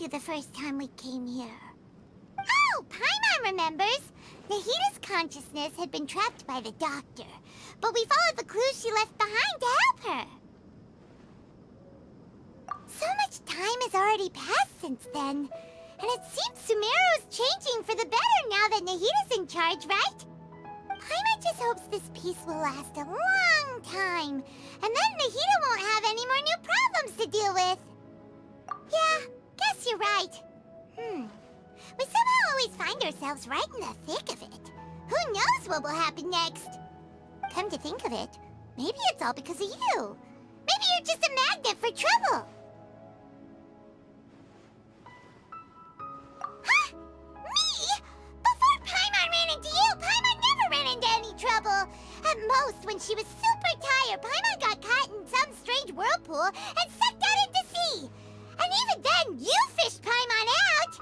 to the first time we came here. Oh, Paimon remembers! Nahita's consciousness had been trapped by the doctor, but we followed the clues she left behind to help her. So much time has already passed since then, and it seems Sumeru's changing for the better now that Nahita's in charge, right? Paimon just hopes this peace will last a long time, and then Nahita won't have any more new problems to deal with. Yeah, guess you're right. We somehow always find ourselves right in the thick of it. Who knows what will happen next? Come to think of it, maybe it's all because of you. Maybe you're just a magnet for trouble. Huh? Me? Before Paimon ran into you, Paimon never ran into any trouble. At most, when she was super tired, Paimon got caught in some strange whirlpool and sucked out into sea. And even then, you fished Paimon out!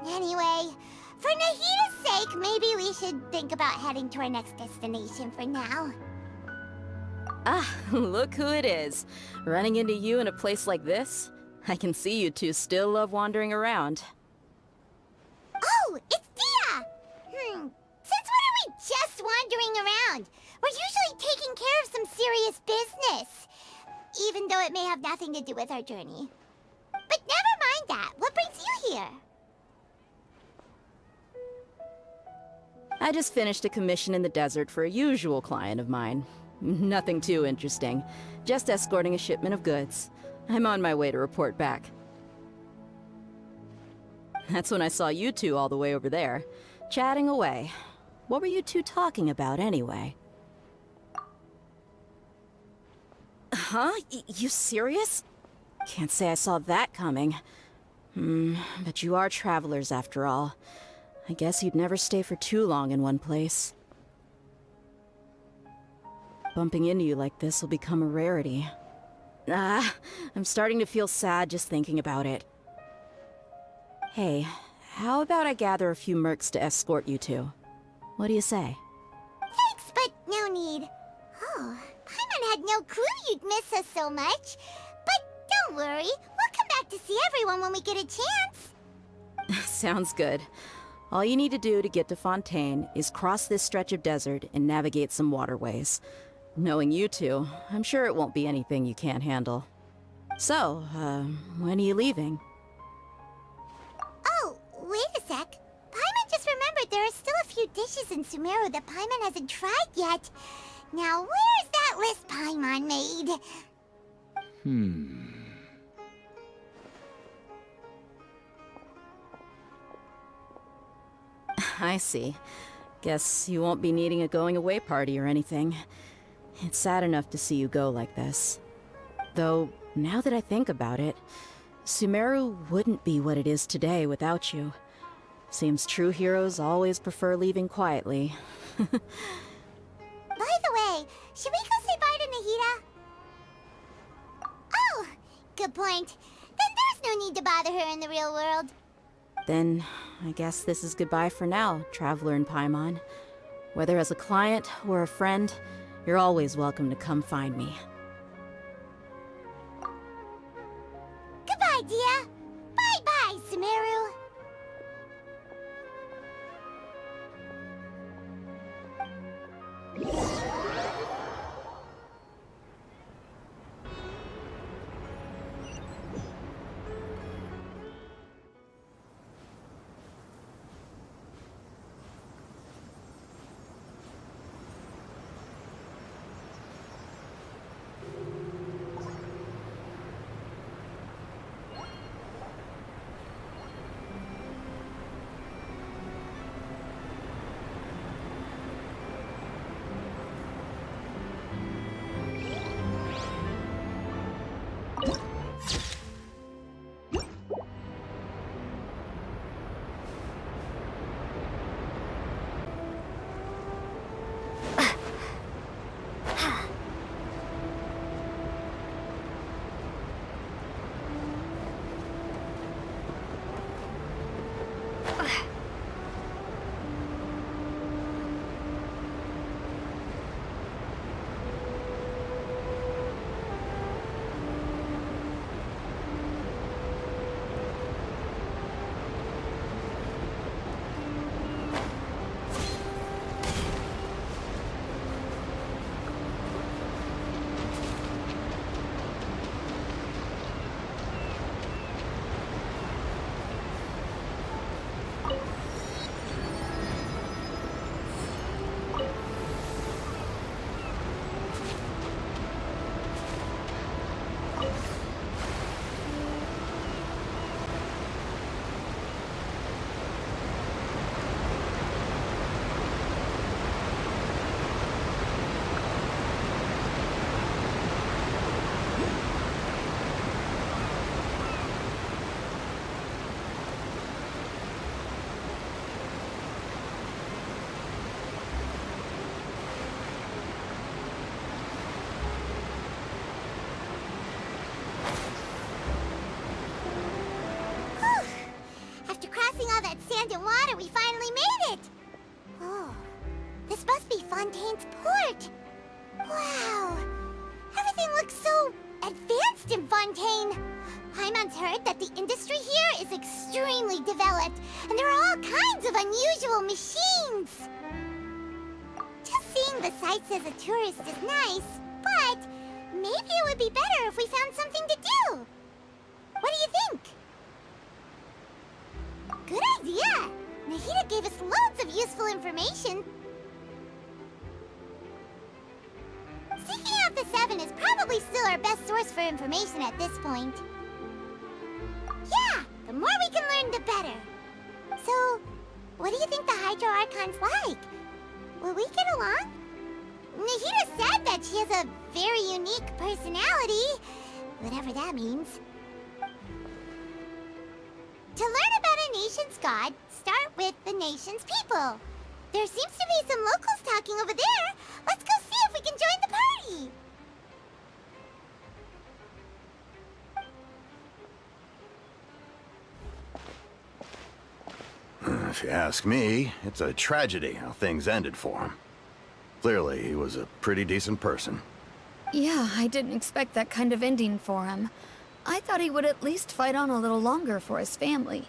Anyway, for Nahita's sake, maybe we should think about heading to our next destination for now. Ah, look who it is. Running into you in a place like this? I can see you two still love wandering around. Oh, it's Dia! Since when are we just wandering around? We're usually taking care of some serious business. Even though it may have nothing to do with our journey. But never mind that. What brings you here? I just finished a commission in the desert for a usual client of mine. Nothing too interesting. Just escorting a shipment of goods. I'm on my way to report back. That's when I saw you two all the way over there, chatting away. What were you two talking about anyway? Huh? You serious? Can't say I saw that coming. But you are travelers after all. I guess you'd never stay for too long in one place. Bumping into you like this will become a rarity. I'm starting to feel sad just thinking about it. Hey, how about I gather a few mercs to escort you two? What do you say? Thanks, but no need. Oh, Paimon had no clue you'd miss us so much. But don't worry, we'll come back to see everyone when we get a chance. Sounds good. All you need to do to get to Fontaine is cross this stretch of desert and navigate some waterways. Knowing you two, I'm sure it won't be anything you can't handle. So, when are you leaving? Oh, wait a sec. Paimon just remembered there are still a few dishes in Sumeru that Paimon hasn't tried yet. Now, where's that list Paimon made? I see. Guess you won't be needing a going-away party or anything. It's sad enough to see you go like this. Though, now that I think about it, Sumeru wouldn't be what it is today without you. Seems true heroes always prefer leaving quietly. By the way, should we go say bye to Nahita? Oh, good point. Then there's no need to bother her in the real world. Then, I guess this is goodbye for now, Traveler in Paimon. Whether as a client or a friend, you're always welcome to come find me. Goodbye, Dia. Bye-bye, Sumeru. ancient water, we finally made it! Oh, this must be Fontaine's port. Wow, everything looks so advanced in Fontaine. Paimon's heard that the industry here is extremely developed, and there are all kinds of unusual machines. Just seeing the sights as a tourist is nice, but maybe it would be better if we found something to do. What do you think? Good idea! Nahida gave us loads of useful information. Seeking out the Seven is probably still our best source for information at this point. Yeah, the more we can learn, the better. So, what do you think the Hydro Archon's like? Will we get along? Nahida said that she has a very unique personality, whatever that means. To learn about a nation's god, start with the nation's people. There seems to be some locals talking over there. Let's go see if we can join the party. If you ask me, it's a tragedy how things ended for him. Clearly, he was a pretty decent person. Yeah, I didn't expect that kind of ending for him. I thought he would at least fight on a little longer for his family.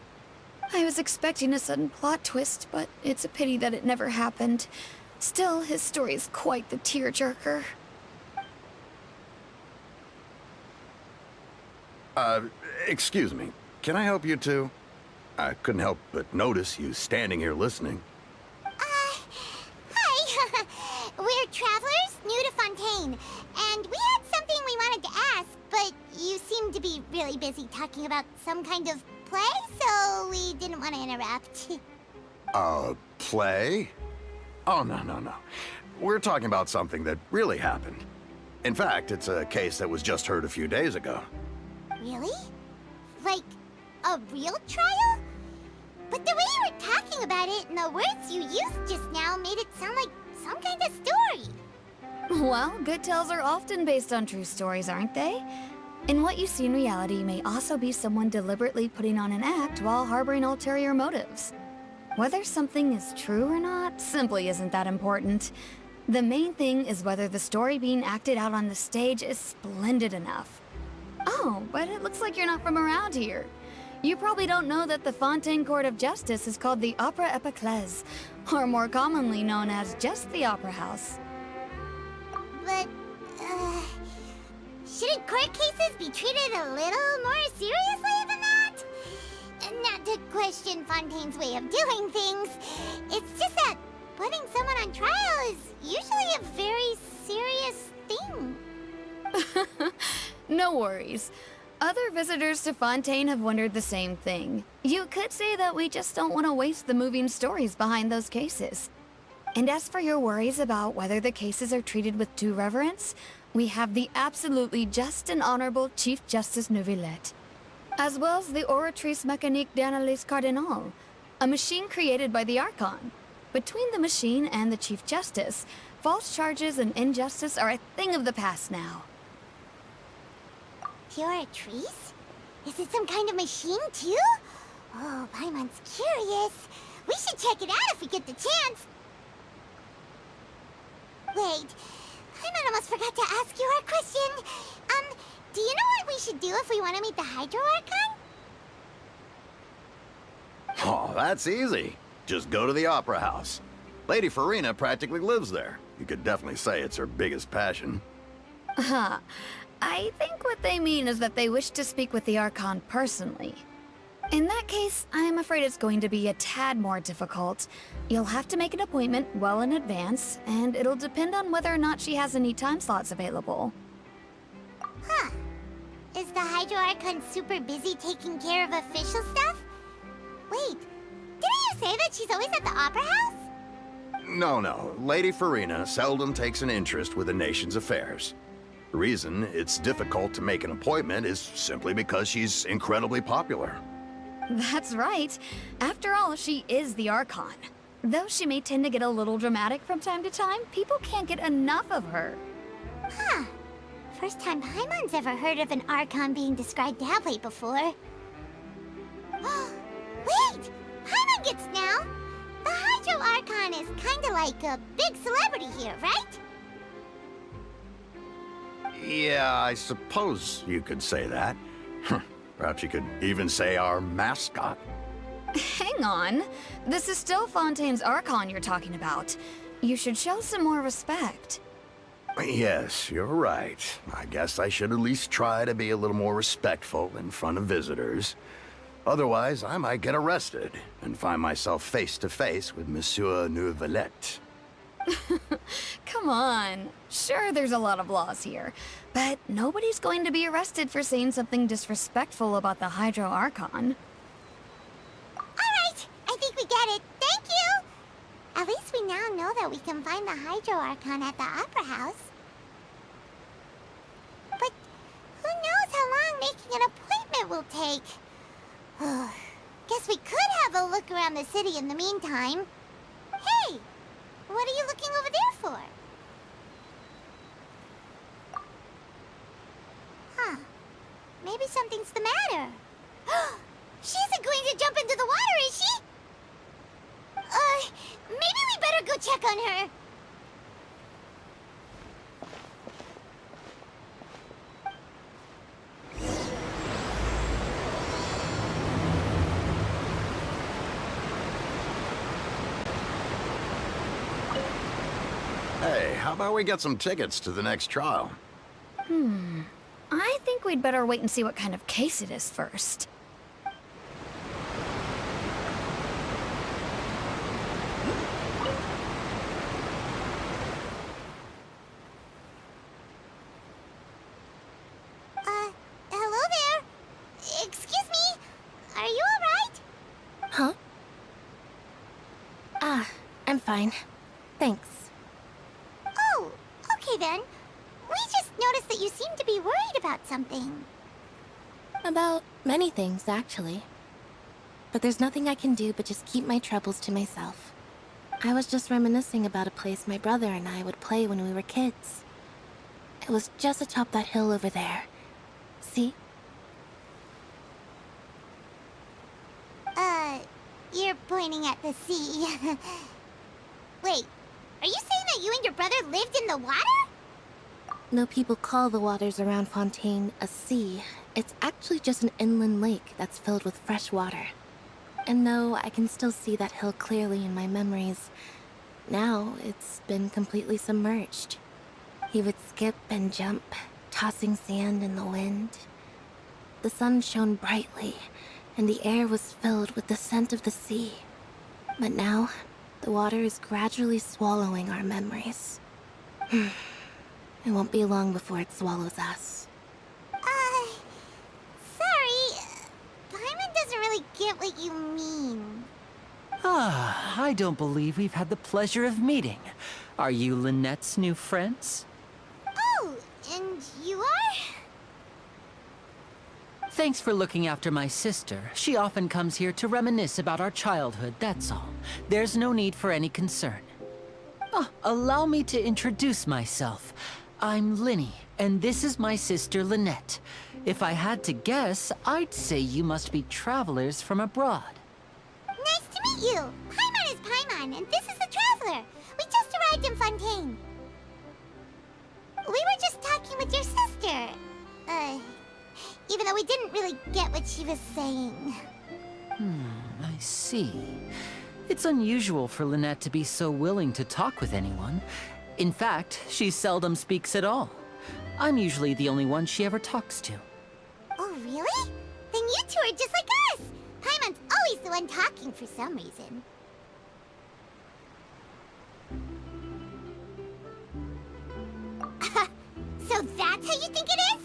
I was expecting a sudden plot twist, but it's a pity that it never happened. Still, his story is quite the tearjerker. Excuse me. Can I help you two? I couldn't help but notice you standing here listening. Hi. We're travelers new to Fontaine, and we had something we wanted to ask, but you seem to be really busy talking about some kind of play, so we didn't want to interrupt. Play? Oh, no. We're talking about something that really happened. In fact, it's a case that was just heard a few days ago. Really? Like, a real trial? But the way you were talking about it and the words you used just now made it sound like some kind of story. Well, good tales are often based on true stories, aren't they? And what you see in reality may also be someone deliberately putting on an act while harboring ulterior motives. Whether something is true or not simply isn't that important. The main thing is whether the story being acted out on the stage is splendid enough. Oh, but it looks like you're not from around here. You probably don't know that the Fontaine Court of Justice is called the Opera Epiclese, or more commonly known as just the Opera House. But, shouldn't court cases be treated a little more seriously than that? Not to question Fontaine's way of doing things. It's just that putting someone on trial is usually a very serious thing. No worries. Other visitors to Fontaine have wondered the same thing. You could say that we just don't want to waste the moving stories behind those cases. And as for your worries about whether the cases are treated with due reverence, we have the absolutely just and honorable Chief Justice Neuvillette, as well as the Oratrice Mécanique d'Analyse Cardinal, a machine created by the Archon. Between the machine and the Chief Justice, false charges and injustice are a thing of the past now. Oratrice? Is it some kind of machine, too? Oh, Paimon's curious. We should check it out if we get the chance. Wait, Paimon almost forgot to ask you our question. Do you know what we should do if we want to meet the Hydro Archon? Oh, that's easy. Just go to the Opera House. Lady Farina practically lives there. You could definitely say it's her biggest passion. Huh. I think what they mean is that they wish to speak with the Archon personally. In that case, I'm afraid it's going to be a tad more difficult. You'll have to make an appointment well in advance, and it'll depend on whether or not she has any time slots available. Huh. Is the Hydro Archon super busy taking care of official stuff? Wait, didn't you say that she's always at the Opera House? No. Lady Farina seldom takes an interest with the nation's affairs. The reason it's difficult to make an appointment is simply because she's incredibly popular. That's right. After all, she is the Archon. Though she may tend to get a little dramatic from time to time, people can't get enough of her. Huh. First time Paimon's ever heard of an Archon being described that way before. Wait! Paimon tickets now. The Hydro Archon is kinda like a big celebrity here, right? Yeah, I suppose you could say that. Perhaps you could even say our mascot. Hang on. This is still Fontaine's Archon you're talking about. You should show some more respect. Yes, you're right. I guess I should at least try to be a little more respectful in front of visitors. Otherwise, I might get arrested and find myself face to face with Monsieur Neuvillette. Come on. Sure, there's a lot of laws here, but nobody's going to be arrested for saying something disrespectful about the Hydro Archon. Alright, I think we get it. Thank you! At least we now know that we can find the Hydro Archon at the Opera House. But who knows how long making an appointment will take? Guess we could have a look around the city in the meantime. Hey! What are you looking over there for? Huh. Maybe something's the matter. She isn't going to jump into the water, is she? Maybe we better go check on her. Hey, how about we get some tickets to the next trial? I think we'd better wait and see what kind of case it is first. Hello there. Excuse me. Are you alright? Huh? I'm fine. Thanks. Oh, okay then. We just noticed that you seem to be worried about something. About many things, actually. But there's nothing I can do but just keep my troubles to myself. I was just reminiscing about a place my brother and I would play when we were kids. It was just atop that hill over there. See? You're pointing at the sea. Wait, are you saying that you and your brother lived in the water? No people call the waters around Fontaine a sea. It's actually just an inland lake that's filled with fresh water. And though I can still see that hill clearly in my memories, now it's been completely submerged. He would skip and jump, tossing sand in the wind. The sun shone brightly, and the air was filled with the scent of the sea. But now, the water is gradually swallowing our memories. It won't be long before it swallows us. Sorry. Paimon doesn't really get what you mean. I don't believe we've had the pleasure of meeting. Are you Lynette's new friends? Oh, and you are? Thanks for looking after my sister. She often comes here to reminisce about our childhood, that's all. There's no need for any concern. Allow me to introduce myself. I'm Linny, and this is my sister Lynette. If I had to guess, I'd say you must be travelers from abroad. Nice to meet you. Paimon is Paimon, and this is the Traveler. We just arrived in Fontaine. We were just talking with your sister. Even though we didn't really get what she was saying. I see. It's unusual for Lynette to be so willing to talk with anyone. In fact, she seldom speaks at all. I'm usually the only one she ever talks to. Oh, really? Then you two are just like us. Paimon's always the one talking for some reason. So that's how you think it is?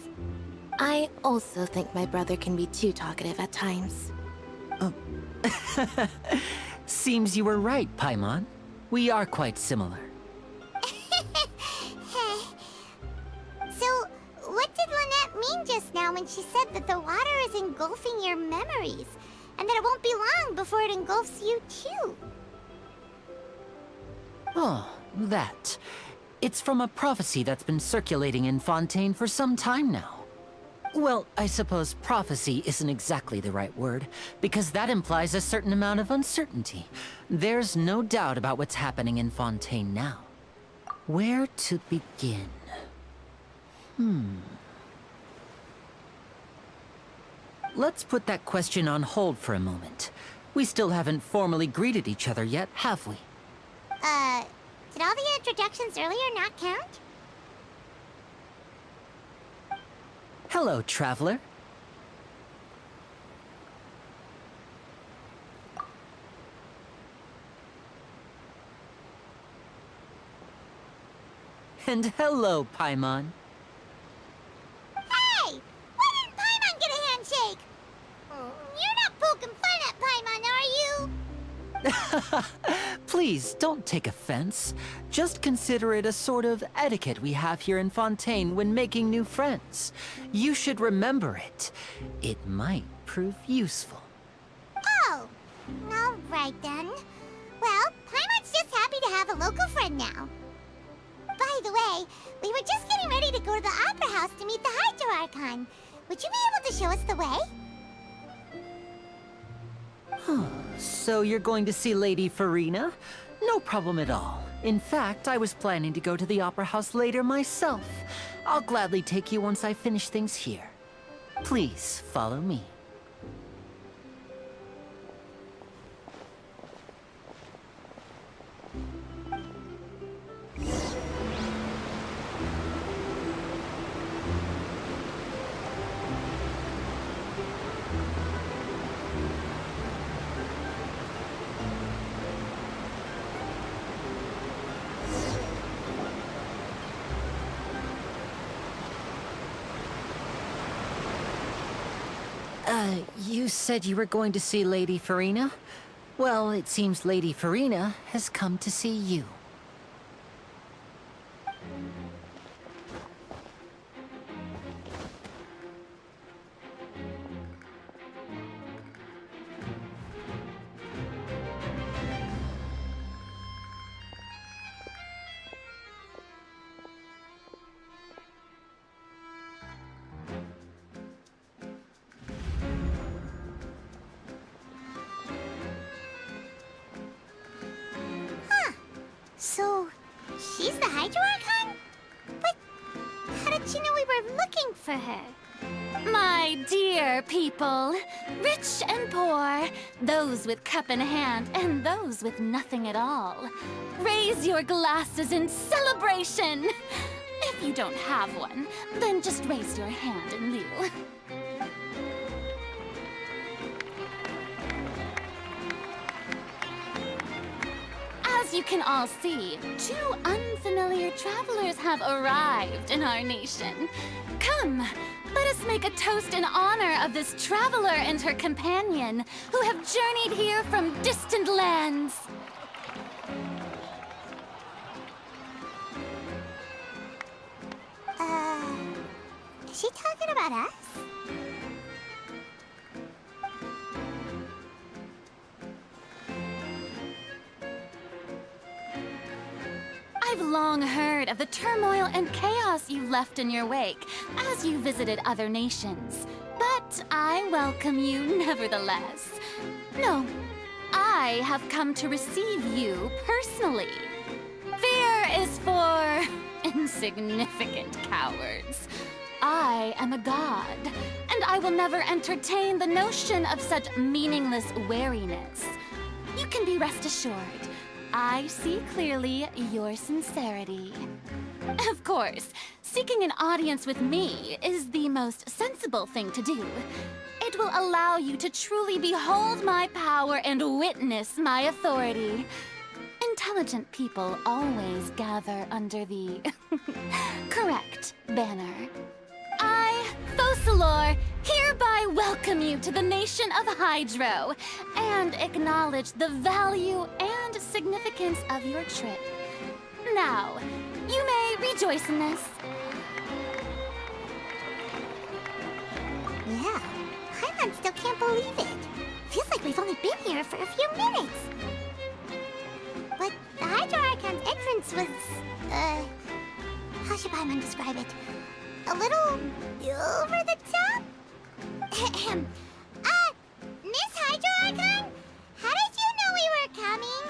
I also think my brother can be too talkative at times. Seems you were right, Paimon. We are quite similar. So, what did Lynette mean just now when she said that the water is engulfing your memories? And that it won't be long before it engulfs you too? Oh, that. It's from a prophecy that's been circulating in Fontaine for some time now. Well, I suppose prophecy isn't exactly the right word, because that implies a certain amount of uncertainty. There's no doubt about what's happening in Fontaine now. Where to begin? Let's put that question on hold for a moment. We still haven't formally greeted each other yet, have we? Did all the introductions earlier not count? Hello, traveler. And hello, Paimon. Hey! Why didn't Paimon get a handshake? You're not poking fun at Paimon, are you? Please, don't take offense. Just consider it a sort of etiquette we have here in Fontaine when making new friends. You should remember it. It might prove useful. Oh, all right then. Well, Paimon's just happy to have a local friend now. By the way, we were just getting ready to go to the Opera House to meet the Hydro Archon. Would you be able to show us the way? So you're going to see Lady Farina? No problem at all. In fact, I was planning to go to the Opera House later myself. I'll gladly take you once I finish things here. Please, follow me. You said you were going to see Lady Farina? Well, it seems Lady Farina has come to see you. So, she's the Hydro Archon? But how did she know we were looking for her? My dear people, rich and poor, those with cup in hand and those with nothing at all, raise your glasses in celebration! If you don't have one, then just raise your hand in lieu. As you can all see, two unfamiliar travelers have arrived in our nation. Come, let us make a toast in honor of this traveler and her companion who have journeyed here from distant lands. Is she talking about us? I've long heard of the turmoil and chaos you left in your wake as you visited other nations. But I welcome you nevertheless. No, I have come to receive you personally. Fear is for insignificant cowards. I am a god, and I will never entertain the notion of such meaningless wariness. You can be rest assured, I see clearly your sincerity. Of course, seeking an audience with me is the most sensible thing to do. It will allow you to truly behold my power and witness my authority. Intelligent people always gather under the correct banner. I, Focalor, hereby welcome you to the nation of Hydro and acknowledge the value and significance of your trip. Now, you may rejoice in this. Yeah, Paimon still can't believe it. Feels like we've only been here for a few minutes. But the Hydro Archon's entrance was, how should Paimon describe it? a little over the top? Miss Hydro-Archon? How did you know we were coming?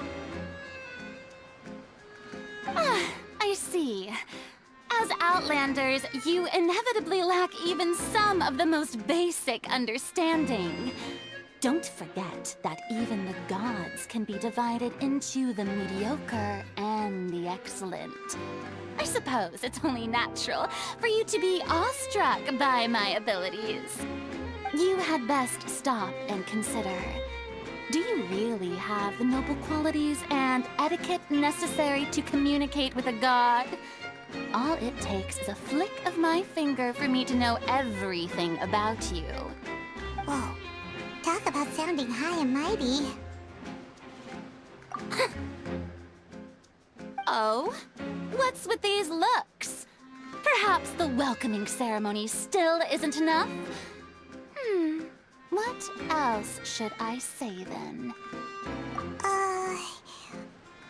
I see. As Outlanders, you inevitably lack even some of the most basic understanding. Don't forget that even the gods can be divided into the mediocre and the excellent. I suppose it's only natural for you to be awestruck by my abilities. You had best stop and consider. Do you really have the noble qualities and etiquette necessary to communicate with a god? All it takes is a flick of my finger for me to know everything about you. Whoa. Talk about sounding high and mighty. Oh? What's with these looks? Perhaps the welcoming ceremony still isn't enough? What else should I say then?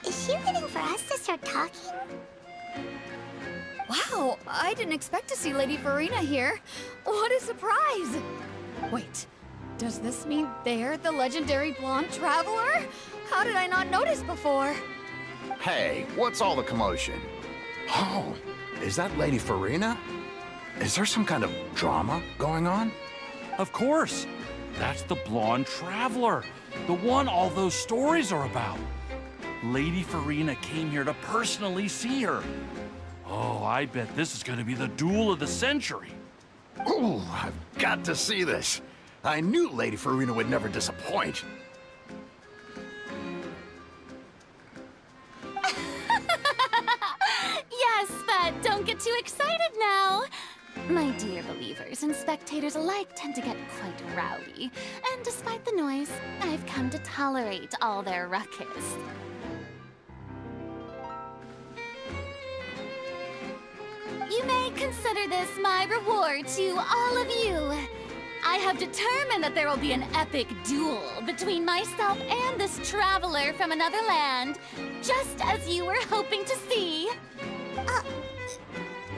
Is she waiting for us to start talking? Wow, I didn't expect to see Lady Farina here. What a surprise! Wait, does this mean they're the legendary blonde traveler? How did I not notice before? Hey, what's all the commotion? Oh, is that Lady Farina? Is there some kind of drama going on? Of course. That's the blonde traveler. The one all those stories are about. Lady Farina came here to personally see her. Oh, I bet this is going to be the duel of the century. Ooh, I've got to see this. I knew Lady Farina would never disappoint. Yes, but don't get too excited now. My dear believers and spectators alike tend to get quite rowdy, and despite the noise, I've come to tolerate all their ruckus. You may consider this my reward to all of you. I have determined that there will be an epic duel between myself and this traveler from another land, just as you were hoping to see.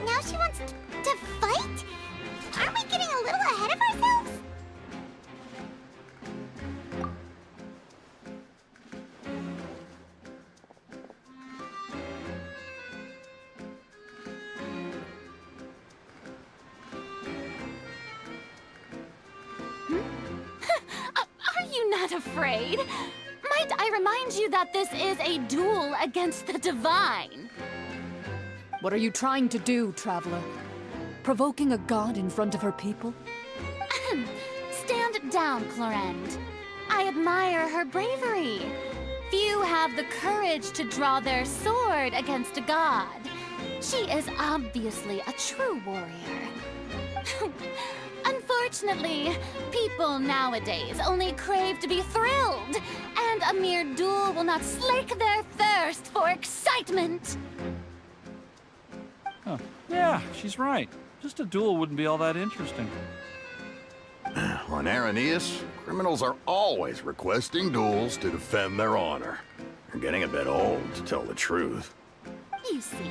Now she wants to fight? Aren't we getting a little ahead of ourselves? Are you not afraid? Might I remind you that this is a duel against the divine? What are you trying to do, traveler? Provoking a god in front of her people? Stand down, Clorend. I admire her bravery. Few have the courage to draw their sword against a god. She is obviously a true warrior. Unfortunately, people nowadays only crave to be thrilled, and a mere duel will not slake their thirst for excitement. Huh. Yeah, she's right. Just a duel wouldn't be all that interesting. On Araneus, criminals are always requesting duels to defend their honor. They're getting a bit old, to tell the truth. You see.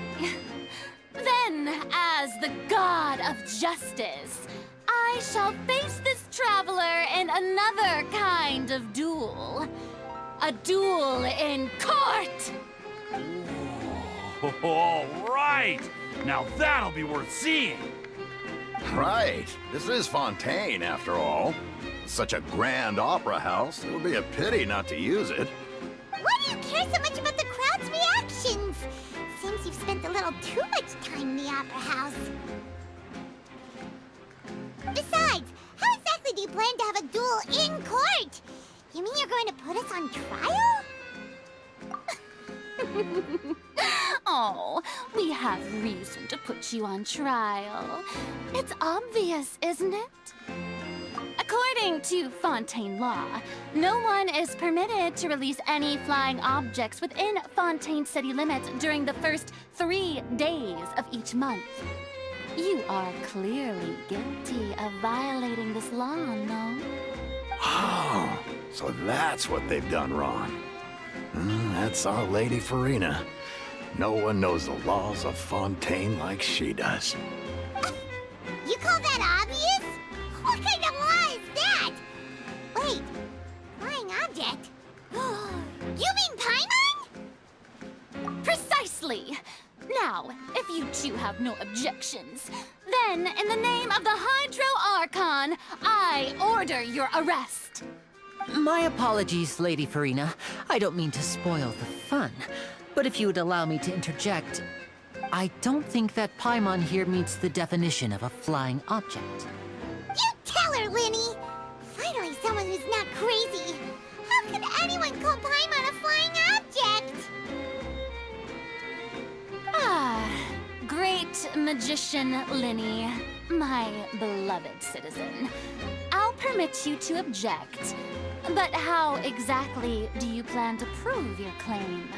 Then, as the god of justice, I shall face this traveler in another kind of duel. A duel in court! Oh, all right! Now that'll be worth seeing! Right. This is Fontaine, after all. Such a grand opera house, it would be a pity not to use it. Why do you care so much about the crowd's reactions? Seems you've spent a little too much time in the opera house. Besides, how exactly do you plan to have a duel in court? You mean you're going to put us on trial? Oh, we have reason to put you on trial. It's obvious, isn't it? According to Fontaine law, no one is permitted to release any flying objects within Fontaine city limits during the first 3 days of each month. You are clearly guilty of violating this law, no? Oh, so that's what they've done wrong. That's our Lady Farina. No one knows the laws of Fontaine like she does. You call that obvious? What kind of law is that? Wait, flying object? You mean Paimon? Precisely! Now, if you two have no objections, then in the name of the Hydro Archon, I order your arrest. My apologies, Lady Farina. I don't mean to spoil the fun. But if you would allow me to interject, I don't think that Paimon here meets the definition of a flying object. You tell her, Linny! Finally someone who's not crazy. How could anyone call Paimon a flying object? Ah, great magician Linny, my beloved citizen. I'll permit you to object, but how exactly do you plan to prove your claim?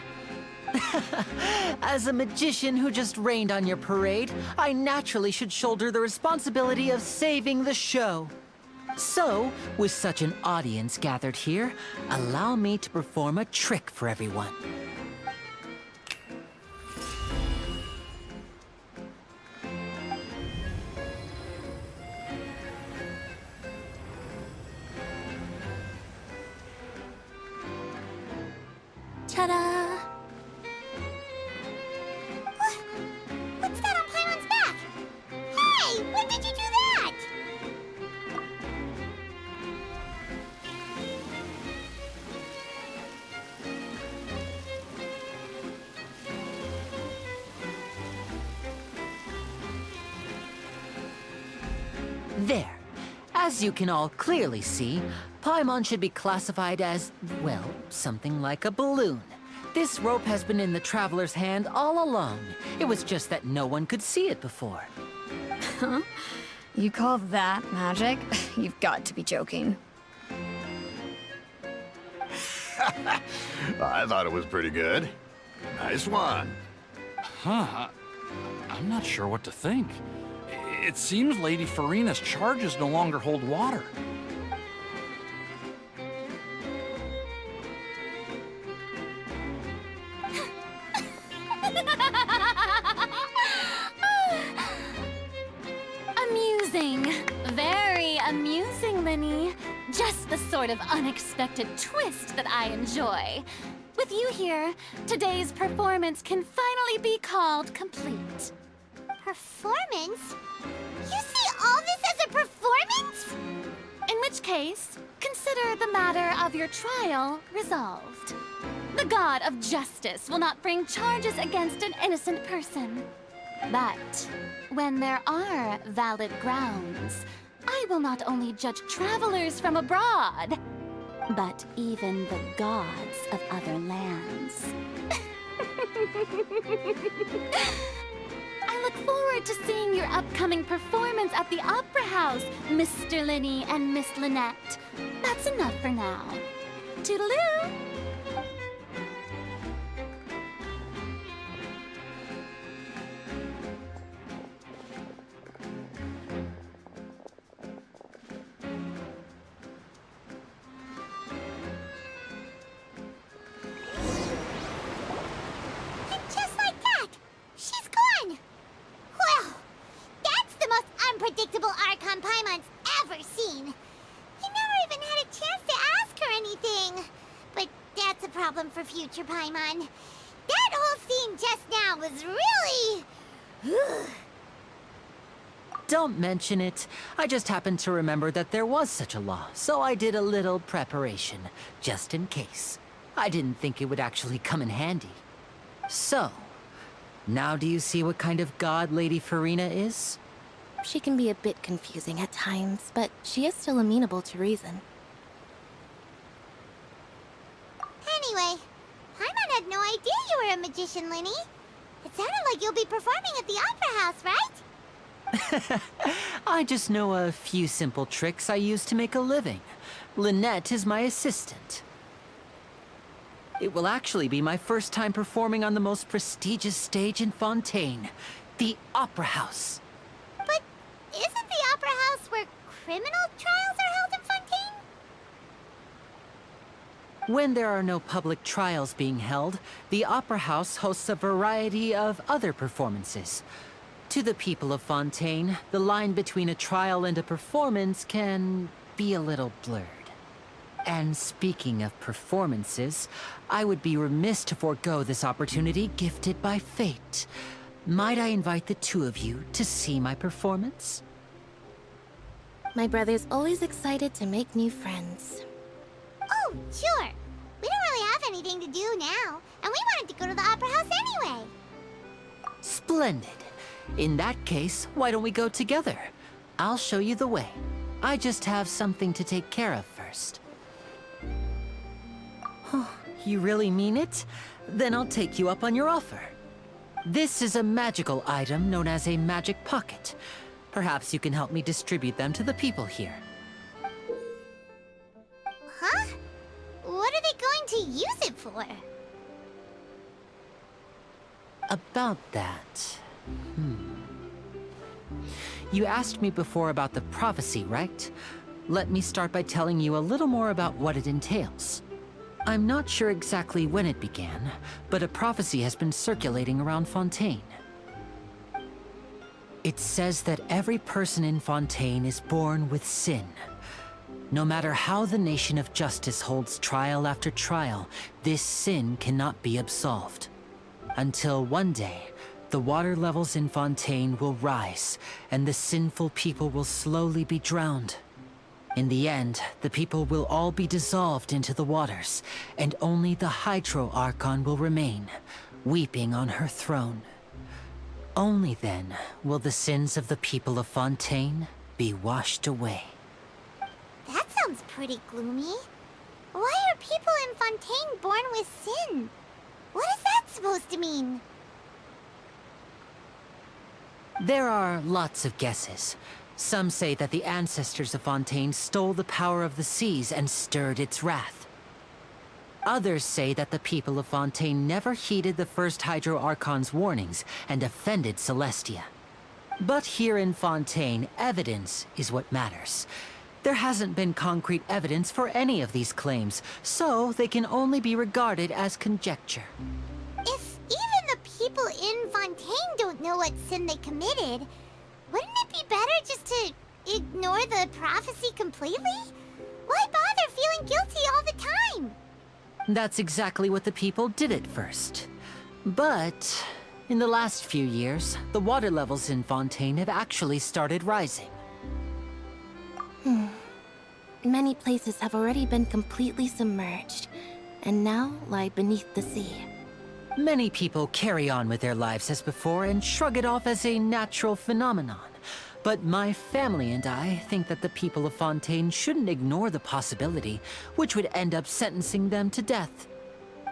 As a magician who just rained on your parade, I naturally should shoulder the responsibility of saving the show. So, with such an audience gathered here, allow me to perform a trick for everyone. Ta-da! What's that on Paimon's back? Hey, when did you do that? There. As you can all clearly see, Paimon should be classified as, well, something like a balloon. This rope has been in the Traveler's hand all along. It was just that no one could see it before. Huh? You call that magic? You've got to be joking. I thought it was pretty good. Nice one. Huh. I'm not sure what to think. It seems Lady Farina's charges no longer hold water. Amusing. Very amusing, Linny. Just the sort of unexpected twist that I enjoy. With you here, today's performance can finally be called complete. Performance? You see all this as a performance? In which case, consider the matter of your trial resolved. The god of justice will not bring charges against an innocent person. But when there are valid grounds, I will not only judge travelers from abroad, but even the gods of other lands. I look forward to seeing your upcoming performance at the Opera House, Mr. Linny and Miss Lynette. That's enough for now. Toodaloo! And just like that, she's gone. Well, that's the most unpredictable Archon Paimon's ever seen. He never even had a chance to ask her anything. But that's a problem for future Paimon. That whole scene just now was really... Don't mention it. I just happened to remember that there was such a law, so I did a little preparation, just in case. I didn't think it would actually come in handy. So, now do you see what kind of god Lady Farina is? She can be a bit confusing at times, but she is still amenable to reason. Anyway, Paimon had no idea you were a magician, Linny. It sounded like you'll be performing at the Opera House, right? I just know a few simple tricks I use to make a living. Lynette is my assistant. It will actually be my first time performing on the most prestigious stage in Fontaine, the Opera House. But isn't the Opera House where criminal trials are held in Fontaine? When there are no public trials being held, the Opera House hosts a variety of other performances. To the people of Fontaine, the line between a trial and a performance can be a little blurred. And speaking of performances, I would be remiss to forego this opportunity gifted by fate. Might I invite the two of you to see my performance? My brother's always excited to make new friends. Oh, sure. We don't really have anything to do now, and we wanted to go to the Opera House anyway. Splendid. In that case, why don't we go together? I'll show you the way. I just have something to take care of first. Oh, you really mean it? Then I'll take you up on your offer. This is a magical item known as a magic pocket. Perhaps you can help me distribute them to the people here. Huh? What are they going to use it for? About that... You asked me before about the prophecy, right? Let me start by telling you a little more about what it entails. I'm not sure exactly when it began, but a prophecy has been circulating around Fontaine. It says that every person in Fontaine is born with sin. No matter how the Nation of Justice holds trial after trial, this sin cannot be absolved. Until one day, the water levels in Fontaine will rise, and the sinful people will slowly be drowned. In the end, the people will all be dissolved into the waters, and only the Hydro Archon will remain, weeping on her throne. Only then will the sins of the people of Fontaine be washed away. That sounds pretty gloomy. Why are people in Fontaine born with sin? What is that supposed to mean? There are lots of guesses. Some say that the ancestors of Fontaine stole the power of the seas and stirred its wrath. Others say that the people of Fontaine never heeded the first Hydro Archon's warnings and offended Celestia. But here in Fontaine, evidence is what matters. There hasn't been concrete evidence for any of these claims, so they can only be regarded as conjecture. If even the people in Fontaine don't know what sin they committed, wouldn't it be better just to ignore the prophecy completely? Why bother feeling guilty all the time? That's exactly what the people did at first. But in the last few years, the water levels in Fontaine have actually started rising. Many places have already been completely submerged, and now lie beneath the sea. Many people carry on with their lives as before and shrug it off as a natural phenomenon. But my family and I think that the people of Fontaine shouldn't ignore the possibility, which would end up sentencing them to death.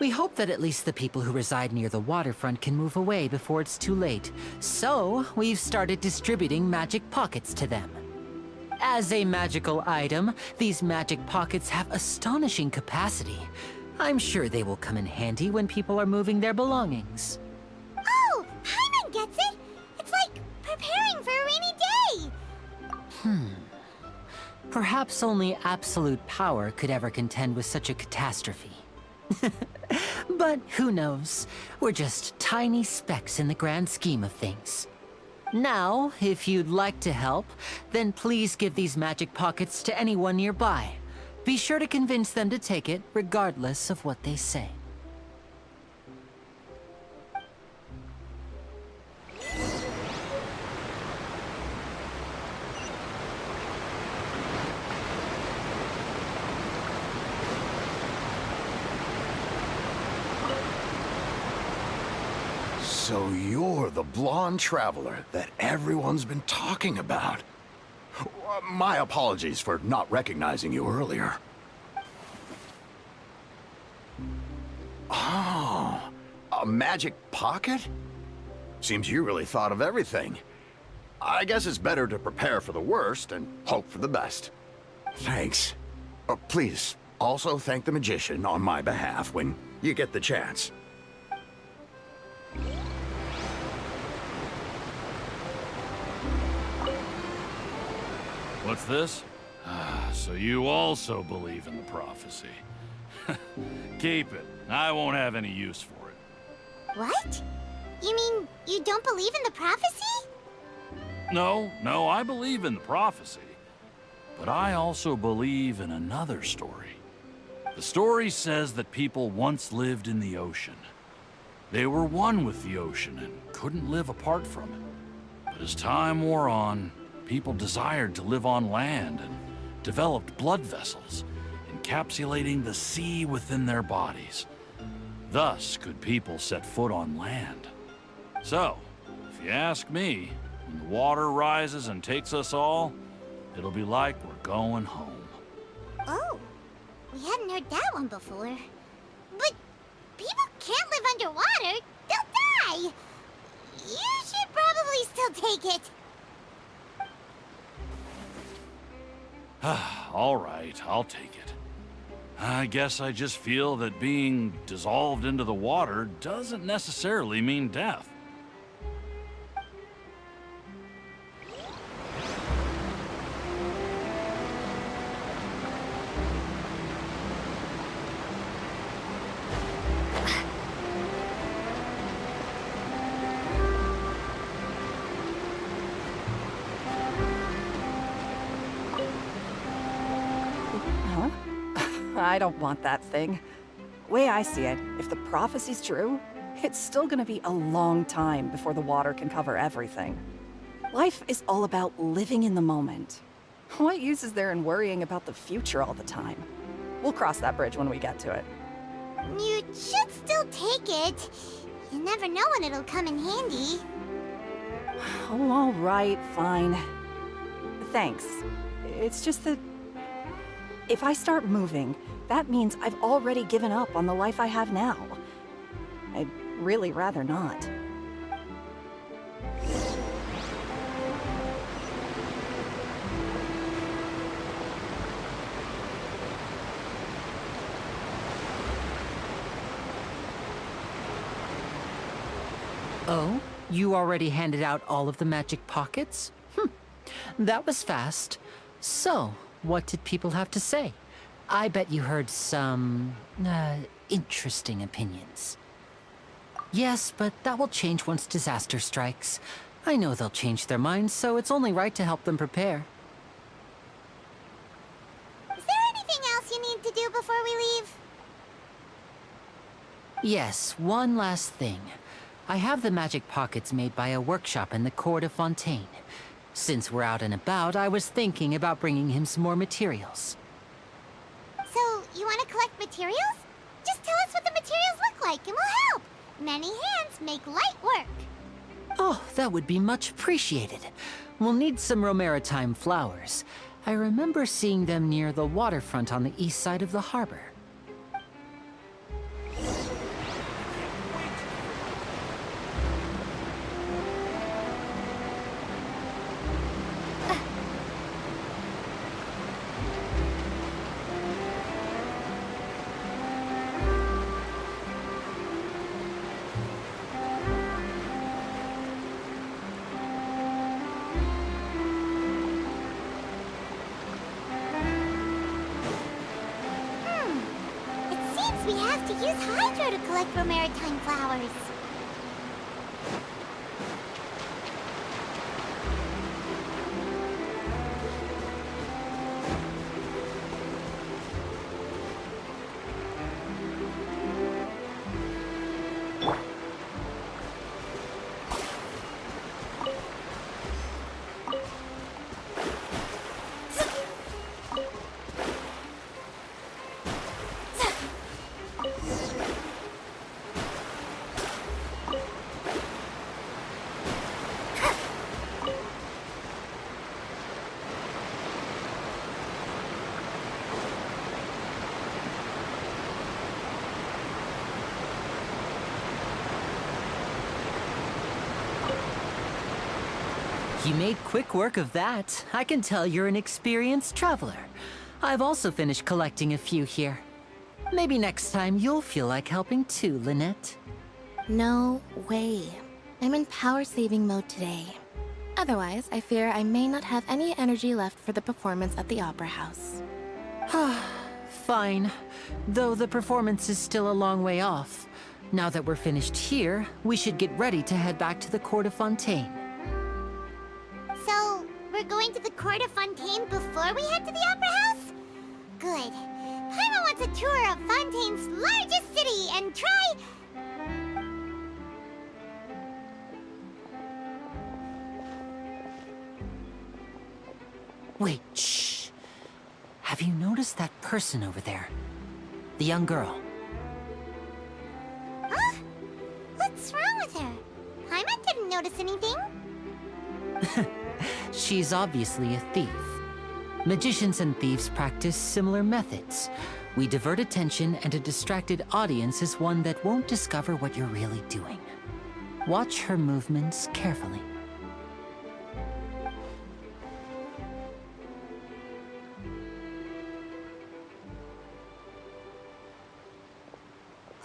We hope that at least the people who reside near the waterfront can move away before it's too late. So, we've started distributing magic pockets to them. As a magical item, these magic pockets have astonishing capacity. I'm sure they will come in handy when people are moving their belongings. Oh, Paimon gets it! It's like preparing for a rainy day! Perhaps only absolute power could ever contend with such a catastrophe. But who knows? We're just tiny specks in the grand scheme of things. Now, if you'd like to help, then please give these magic pockets to anyone nearby. Be sure to convince them to take it, regardless of what they say. So you're the blonde traveler that everyone's been talking about. My apologies for not recognizing you earlier. Oh, a magic pocket? Seems you really thought of everything. I guess it's better to prepare for the worst and hope for the best. Thanks. Please, also thank the magician on my behalf when you get the chance. What's this? So you also believe in the prophecy. Keep it. I won't have any use for it. What? You mean you don't believe in the prophecy? No, I believe in the prophecy. But I also believe in another story. The story says that people once lived in the ocean. They were one with the ocean and couldn't live apart from it. But as time wore on, people desired to live on land and developed blood vessels, encapsulating the sea within their bodies. Thus could people set foot on land. So, if you ask me, when the water rises and takes us all, it'll be like we're going home. Oh, we hadn't heard that one before. But people can't live underwater. They'll die. You should probably still take it. All right, I'll take it. I guess I just feel that being dissolved into the water doesn't necessarily mean death. I don't want that thing. Way I see it, if the prophecy's true, it's still gonna be a long time before the water can cover everything. Life is all about living in the moment. What use is there in worrying about the future all the time? We'll cross that bridge when we get to it. You should still take it. You never know when it'll come in handy. Oh, all right, fine. Thanks. It's just that if I start moving, that means I've already given up on the life I have now. I'd really rather not. Oh? You already handed out all of the magic pockets? That was fast. So, what did people have to say? I bet you heard some, interesting opinions. Yes, but that will change once disaster strikes. I know they'll change their minds, so it's only right to help them prepare. Is there anything else you need to do before we leave? Yes, one last thing. I have the magic pockets made by a workshop in the court of Fontaine. Since we're out and about, I was thinking about bringing him some more materials. So, you want to collect materials? Just tell us what the materials look like and we'll help. Many hands make light work. Oh, that would be much appreciated. We'll need some Romaritime flowers. I remember seeing them near the waterfront on the east side of the harbor. We have to use Hydro to collect Romaritime flowers. You made quick work of that. I can tell you're an experienced traveler. I've also finished collecting a few here. Maybe next time you'll feel like helping too, Lynette. No way. I'm in power-saving mode today. Otherwise, I fear I may not have any energy left for the performance at the Opera House. Fine. Though the performance is still a long way off. Now that we're finished here, we should get ready to head back to the court of Fontaine. we're going to the court of Fontaine before we head to the Opera House? Good. Paimon wants a tour of Fontaine's largest city and try... Wait, shh. Have you noticed that person over there? The young girl. Huh? What's wrong with her? Paimon didn't notice anything. She's obviously a thief. Magicians and thieves practice similar methods. We divert attention, and a distracted audience is one that won't discover what you're really doing. Watch her movements carefully.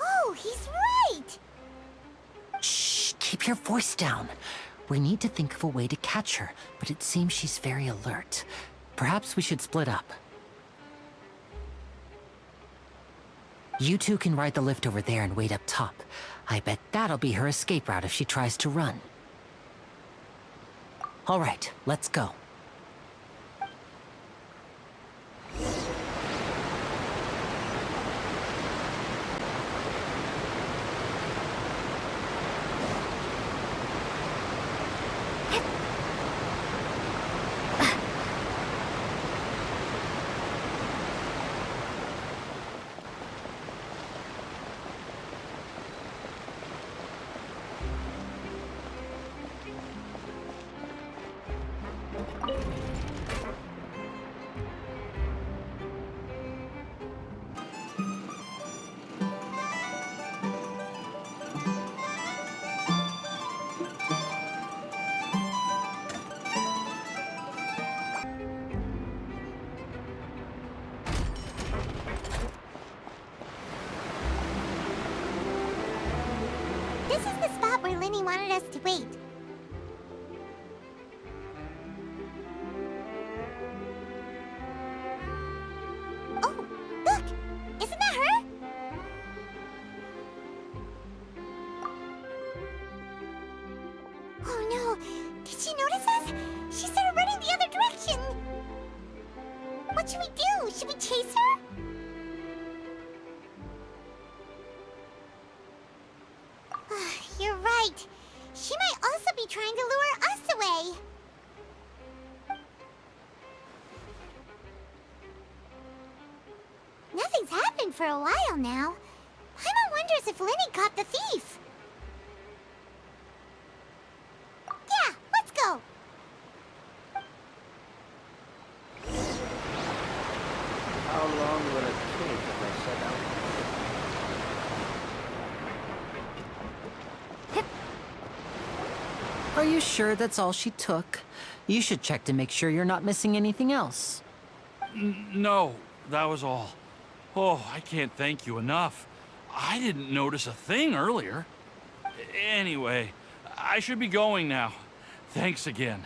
Oh, he's right! Shh, keep your voice down. We need to think of a way to catch her, but it seems she's very alert. Perhaps we should split up. You two can ride the lift over there and wait up top. I bet that'll be her escape route if she tries to run. All right, let's go. This is the spot where Linny wanted us to wait. Oh, look! Isn't that her? Oh no! Did she notice us? She started running the other direction! What should we do? Should we chase her? You're right. She might also be trying to lure us away. Nothing's happened for a while now. Paimon wonders if Linny caught the thief. Yeah, let's go. How long will it take if I set out? Are you sure that's all she took? You should check to make sure you're not missing anything else. No, that was all. Oh, I can't thank you enough. I didn't notice a thing earlier. Anyway, I should be going now. Thanks again.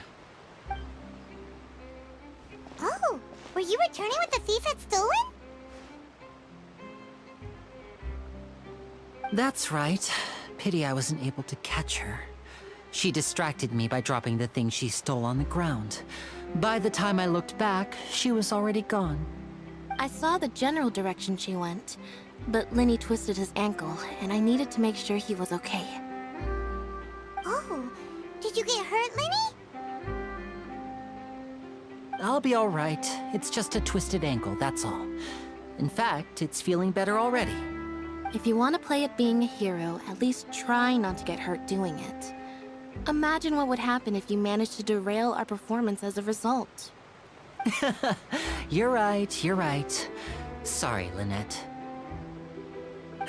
Oh, were you returning what the thief had stolen? That's right. Pity I wasn't able to catch her. She distracted me by dropping the thing she stole on the ground. By the time I looked back, she was already gone. I saw the general direction she went, but Linny twisted his ankle, and I needed to make sure he was okay. Oh, did you get hurt, Linny? I'll be all right. It's just a twisted ankle, that's all. In fact, it's feeling better already. If you want to play at being a hero, at least try not to get hurt doing it. Imagine what would happen if you managed to derail our performance as a result. You're right, you're right. Sorry, Lynette.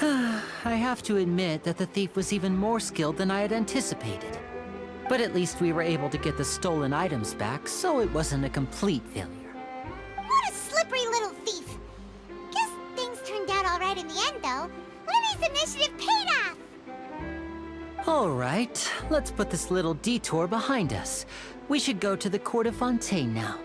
I have to admit that the thief was even more skilled than I had anticipated. But at least we were able to get the stolen items back, so it wasn't a complete failure. What a slippery little thief. Guess things turned out all right in the end, though. Linny's initiative paid off! All right, let's put this little detour behind us. We should go to the court of Fontaine now.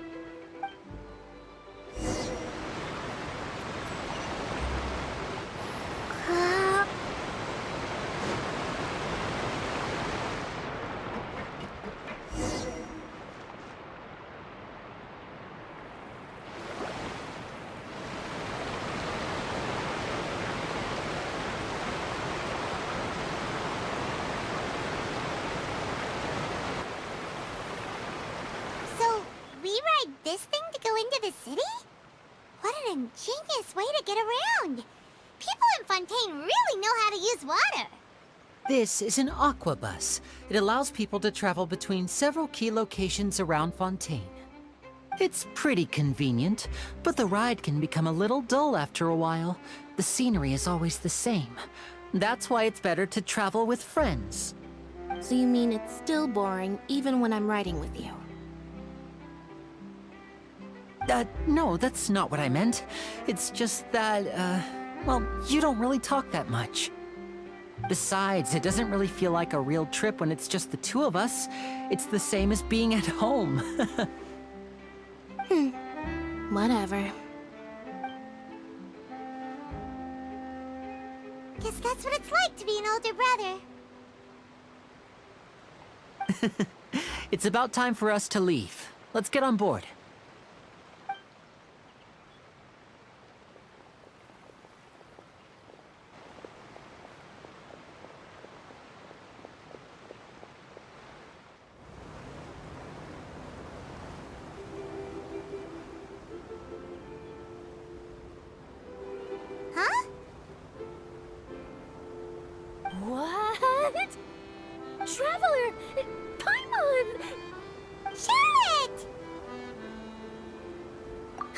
the city? What an ingenious way to get around! People in Fontaine really know how to use water! This is an aquabus. It allows people to travel between several key locations around Fontaine. It's pretty convenient, but the ride can become a little dull after a while. The scenery is always the same. That's why it's better to travel with friends. So you mean it's still boring even when I'm riding with you? No, that's not what I meant. It's just that, well, you don't really talk that much. Besides, it doesn't really feel like a real trip when it's just the two of us. It's the same as being at home. Whatever. Guess that's what it's like to be an older brother. It's about time for us to leave. Let's get on board. Huh? What? Traveler! Paimon! Charlotte!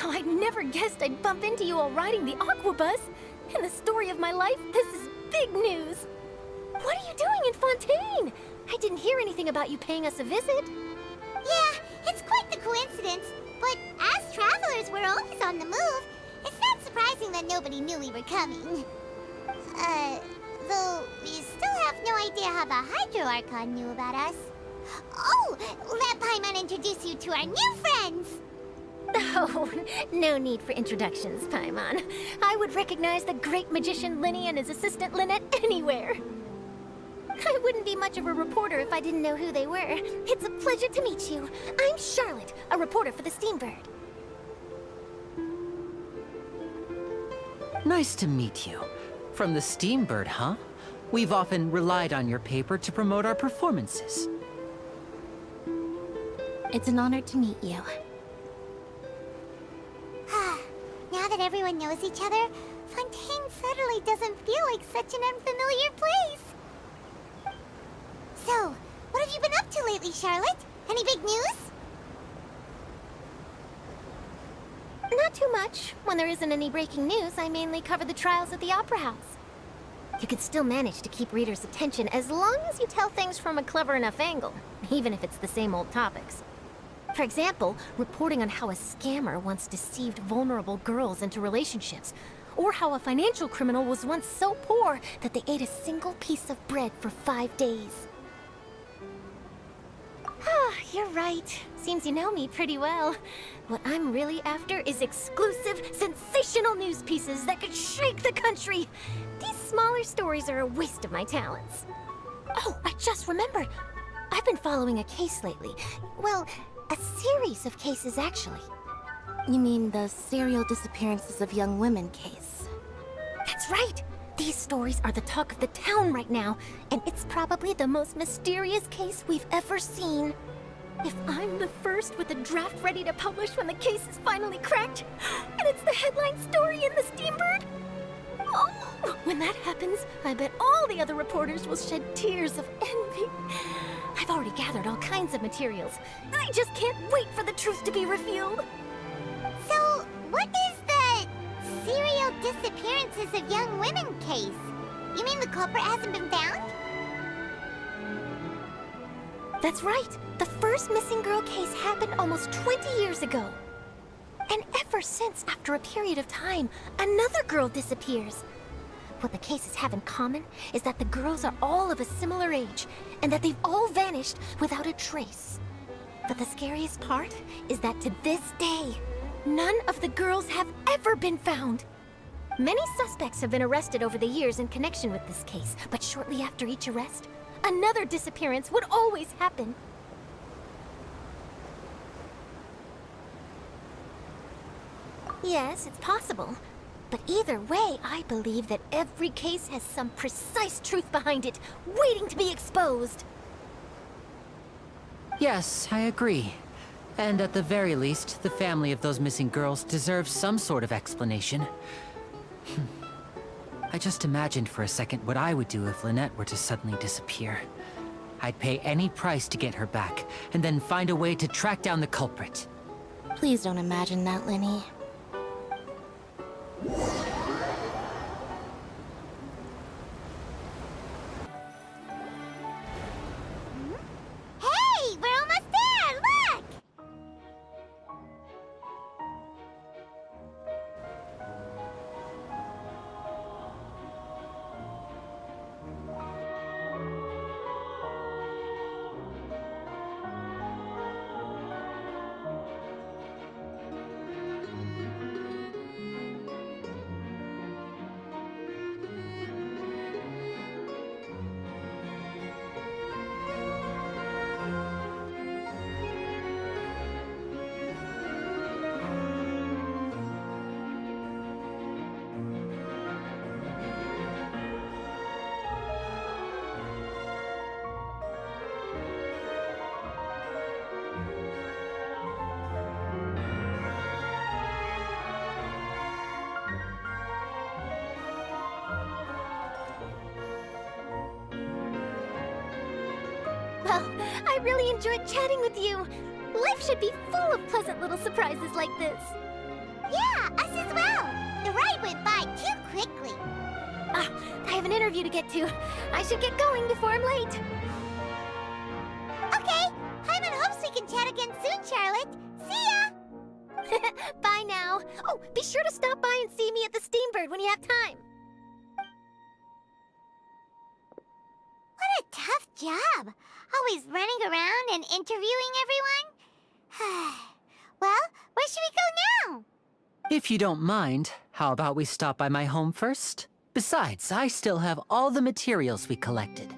Oh, I never guessed I'd bump into you while riding the aquabus. In the story of my life, this is big news. What are you doing in Fontaine? I didn't hear anything about you paying us a visit. Yeah, it's quite the coincidence. But as travelers, we're always on the move. It's not surprising that nobody knew we were coming. Though we still have no idea how the Hydro Archon knew about us. Oh, let Paimon introduce you to our new friends! Oh, no need for introductions, Paimon. I would recognize the great magician Linny and his assistant Lynette anywhere. I wouldn't be much of a reporter if I didn't know who they were. It's a pleasure to meet you. I'm Charlotte, a reporter for the Steambird. Nice to meet you. From the Steambird, huh? We've often relied on your paper to promote our performances. It's an honor to meet you. Now that everyone knows each other, Fontaine suddenly doesn't feel like such an unfamiliar place. So, what have you been up to lately, Charlotte? Any big news? Not too much. When there isn't any breaking news, I mainly cover the trials at the Opera House. You could still manage to keep readers' attention as long as you tell things from a clever enough angle, even if it's the same old topics. For example, reporting on how a scammer once deceived vulnerable girls into relationships, or how a financial criminal was once so poor that they ate a single piece of bread for 5 days. Ah, you're right. Seems you know me pretty well. What I'm really after is exclusive, sensational news pieces that could shake the country. These smaller stories are a waste of my talents. Oh, I just remembered. I've been following a case lately. Well, a series of cases, actually. You mean the serial disappearances of young women case? That's right! These stories are the talk of the town right now, and it's probably the most mysterious case we've ever seen. If I'm the first with a draft ready to publish when the case is finally cracked, and it's the headline story in the Steambird, oh, when that happens, I bet all the other reporters will shed tears of envy. I've already gathered all kinds of materials. I just can't wait for the truth to be revealed. So, what is the serial disappearances of young women case? You mean the culprit hasn't been found? That's right. The first missing girl case happened almost 20 years ago. And ever since, after a period of time, another girl disappears. What the cases have in common is that the girls are all of a similar age, and that they've all vanished without a trace. But the scariest part is that to this day, none of the girls have ever been found. Many suspects have been arrested over the years in connection with this case, but shortly after each arrest, another disappearance would always happen. Yes, it's possible. But either way, I believe that every case has some precise truth behind it, waiting to be exposed. Yes, I agree. And at the very least, the family of those missing girls deserves some sort of explanation. I just imagined for a second what I would do if Lynette were to suddenly disappear. I'd pay any price to get her back, and then find a way to track down the culprit. Please don't imagine that, Lenny. Hey, we're almost there! Look! Well, I really enjoyed chatting with you. Life should be full of pleasant little surprises like this. Yeah, us as well. The ride went by too quickly. Ah, I have an interview to get to. I should get going before I'm late. Okay, Paimon hopes we can chat again soon, Charlotte. See ya! Bye now. Oh, be sure to stop by and see me at the Steambird when you have time. What a tough job. Always running around and interviewing everyone. Well, where should we go now? If you don't mind, how about we stop by my home first? Besides, I still have all the materials we collected.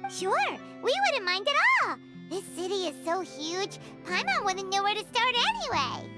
Sure, we wouldn't mind at all. This city is so huge, Paimon wouldn't know where to start anyway.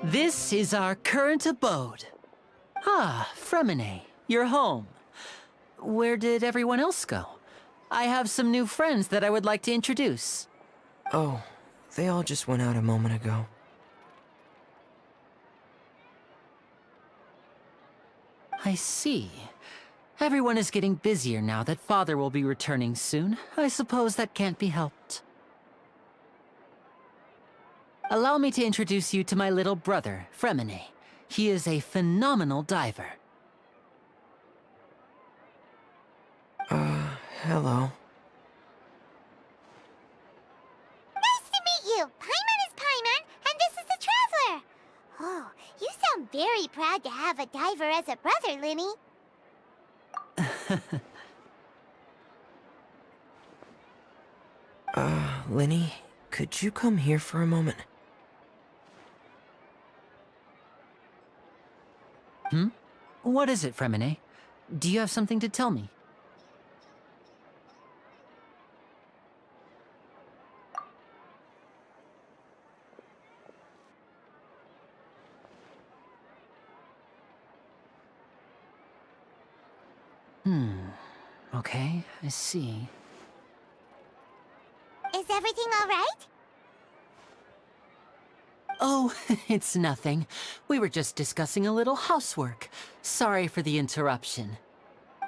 This is our current abode. Ah, Fremine, you're home. Where did everyone else go? I have some new friends that I would like to introduce. Oh, they all just went out a moment ago. I see. Everyone is getting busier now that Father will be returning soon. I suppose that can't be helped. Allow me to introduce you to my little brother, Fremine. He is a phenomenal diver. Hello. Nice to meet you! Paimon is Paimon, and this is the Traveler! Oh, you sound very proud to have a diver as a brother, Linny. Linny, could you come here for a moment? What is it, Fremine? Do you have something to tell me? Okay, I see. Is everything all right? Oh, it's nothing. We were just discussing a little housework. Sorry for the interruption.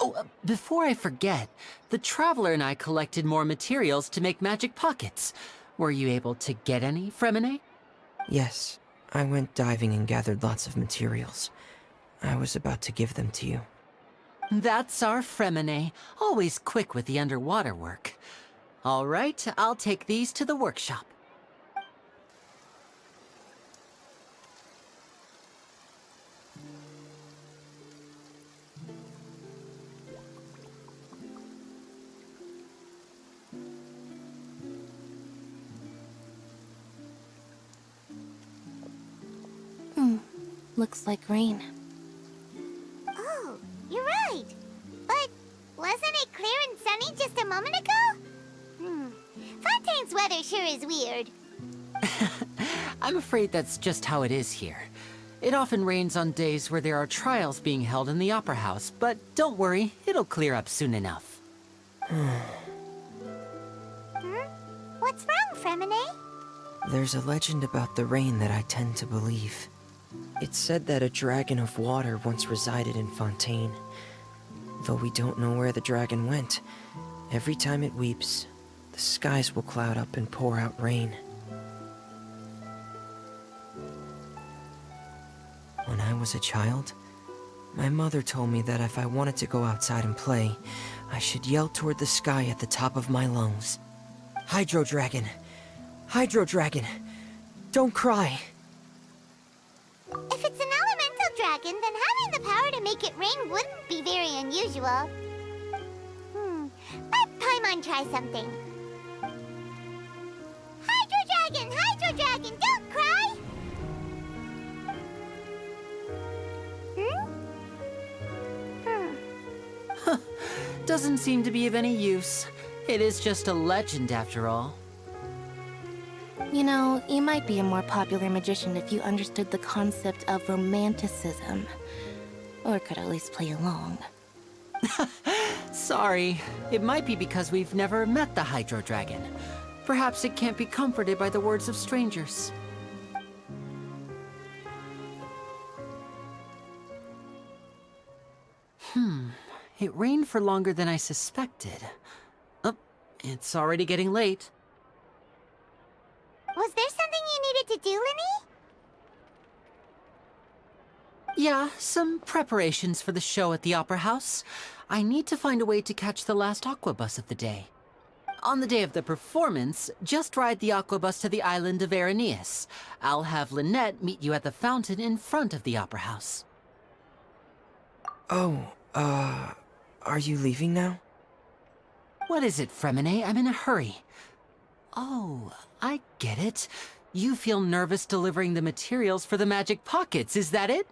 Oh, before I forget, the Traveler and I collected more materials to make magic pockets. Were you able to get any, Fremine? Yes, I went diving and gathered lots of materials. I was about to give them to you. That's our Fremine, always quick with the underwater work. All right, I'll take these to the workshop. Looks like rain. Oh, you're right. But wasn't it clear and sunny just a moment ago? Fontaine's weather sure is weird. I'm afraid that's just how it is here. It often rains on days where there are trials being held in the Opera House, but don't worry, it'll clear up soon enough. What's wrong, Fremine? There's a legend about the rain that I tend to believe. It's said that a dragon of water once resided in Fontaine. Though we don't know where the dragon went, every time it weeps, the skies will cloud up and pour out rain. When I was a child, my mother told me that if I wanted to go outside and play, I should yell toward the sky at the top of my lungs. Hydro Dragon! Hydro Dragon! Don't cry! If it's an elemental dragon, then having the power to make it rain wouldn't be very unusual. Let Paimon try something. Hydro Dragon, don't cry! Doesn't seem to be of any use. It is just a legend after all. You know, you might be a more popular magician if you understood the concept of romanticism. Or could at least play along. Sorry. It might be because we've never met the Hydro Dragon. Perhaps it can't be comforted by the words of strangers. It rained for longer than I suspected. Oh, it's already getting late. Was there something you needed to do, Linny? Yeah, some preparations for the show at the Opera House. I need to find a way to catch the last aqua bus of the day. On the day of the performance, just ride the aqua bus to the island of Araneus. I'll have Lynette meet you at the fountain in front of the Opera House. Oh, are you leaving now? What is it, Fremine? I'm in a hurry. Oh, I get it. You feel nervous delivering the materials for the magic pockets, is that it?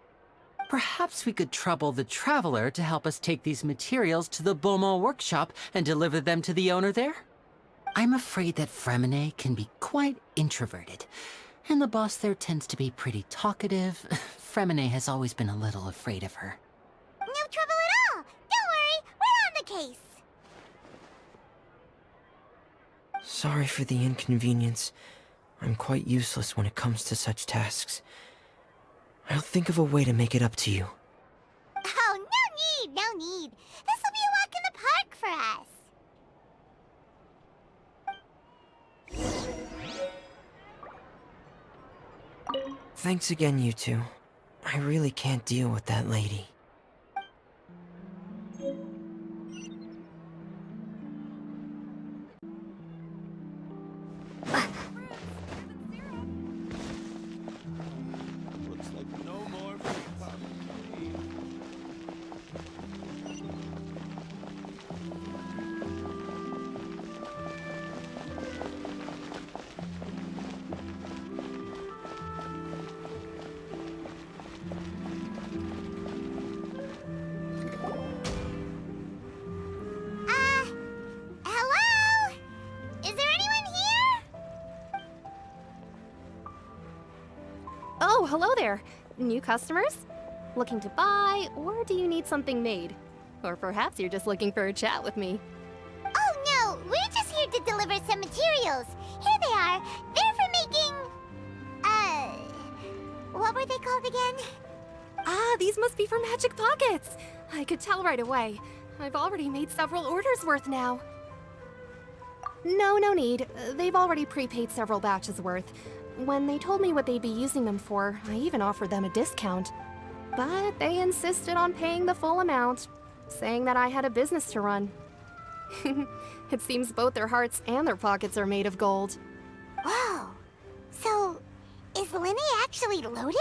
Perhaps we could trouble the Traveler to help us take these materials to the Beaumont workshop and deliver them to the owner there? I'm afraid that Fremine can be quite introverted, and the boss there tends to be pretty talkative. Fremine has always been a little afraid of her. No trouble at all! Don't worry, we're on the case! Sorry for the inconvenience. I'm quite useless when it comes to such tasks. I'll think of a way to make it up to you. Oh, no need! This will be a walk in the park for us! Thanks again, you two. I really can't deal with that lady. Hello? Is there anyone here? Oh, hello there. New customers? Looking to buy, or do you need something made? Or perhaps you're just looking for a chat with me. Oh no, we're just here to deliver some materials. Here they are. They're for making... what were they called again? Ah, these must be for magic pockets. I could tell right away. I've already made several orders worth now. No need. They've already prepaid several batches worth. When they told me what they'd be using them for, I even offered them a discount. But they insisted on paying the full amount, saying that I had a business to run. It seems both their hearts and their pockets are made of gold. Whoa. So, is Linny actually loaded?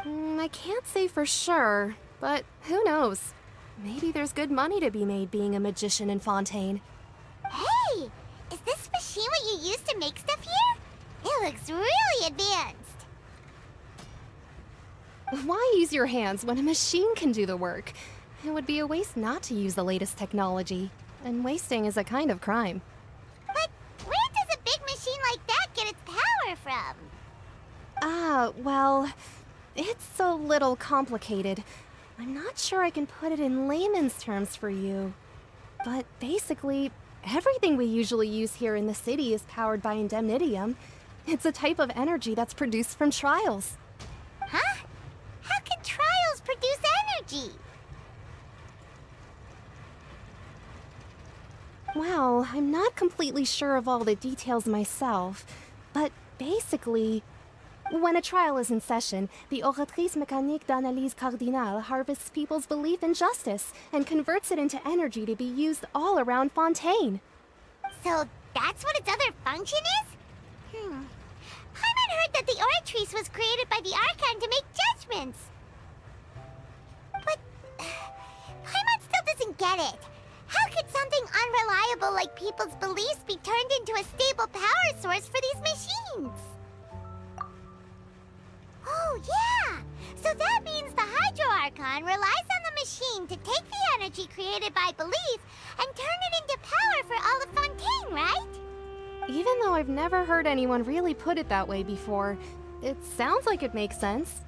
I can't say for sure, but who knows? Maybe there's good money to be made being a magician in Fontaine. Hey! Is this machine what you use to make stuff here? It looks really advanced. Why use your hands when a machine can do the work? It would be a waste not to use the latest technology, and wasting is a kind of crime. But where does a big machine like that get its power from? Well, it's a little complicated. I'm not sure I can put it in layman's terms for you. But basically, everything we usually use here in the city is powered by indemnitium. It's a type of energy that's produced from trials. Huh? How can trials produce energy? Well, I'm not completely sure of all the details myself, but basically, when a trial is in session, the Oratrice Mécanique d'Analyse Cardinale harvests people's belief in justice and converts it into energy to be used all around Fontaine. So that's what its other function is? Paimon heard that the Oratrice was created by the Archon to make judgments. But Paimon still doesn't get it. How could something unreliable like people's beliefs be turned into a stable power source for these machines? Oh, yeah! So that means the Hydro Archon relies on the machine to take the energy created by belief and turn it into power for all of Fontaine, right? Even though I've never heard anyone really put it that way before, it sounds like it makes sense.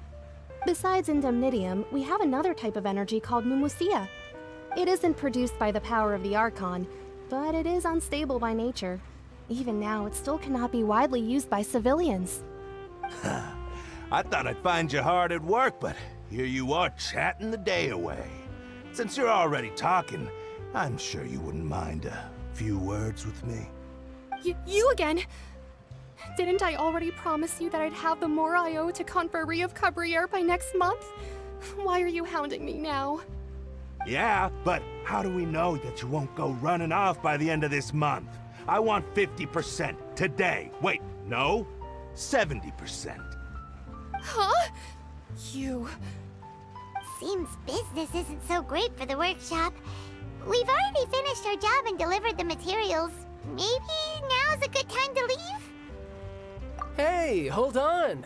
Besides indemnitium, we have another type of energy called mumusia. It isn't produced by the power of the Archon, but it is unstable by nature. Even now, it still cannot be widely used by civilians. I thought I'd find you hard at work, but here you are chatting the day away. Since you're already talking, I'm sure you wouldn't mind a few words with me. You again? Didn't I already promise you that I'd have the more I owe to Confrérie of Cabriere by next month? Why are you hounding me now? Yeah, but how do we know that you won't go running off by the end of this month? I want 50% today. Wait, no, 70%. Huh? You... Seems business isn't so great for the workshop. We've already finished our job and delivered the materials. Maybe now's a good time to leave? Hey, hold on.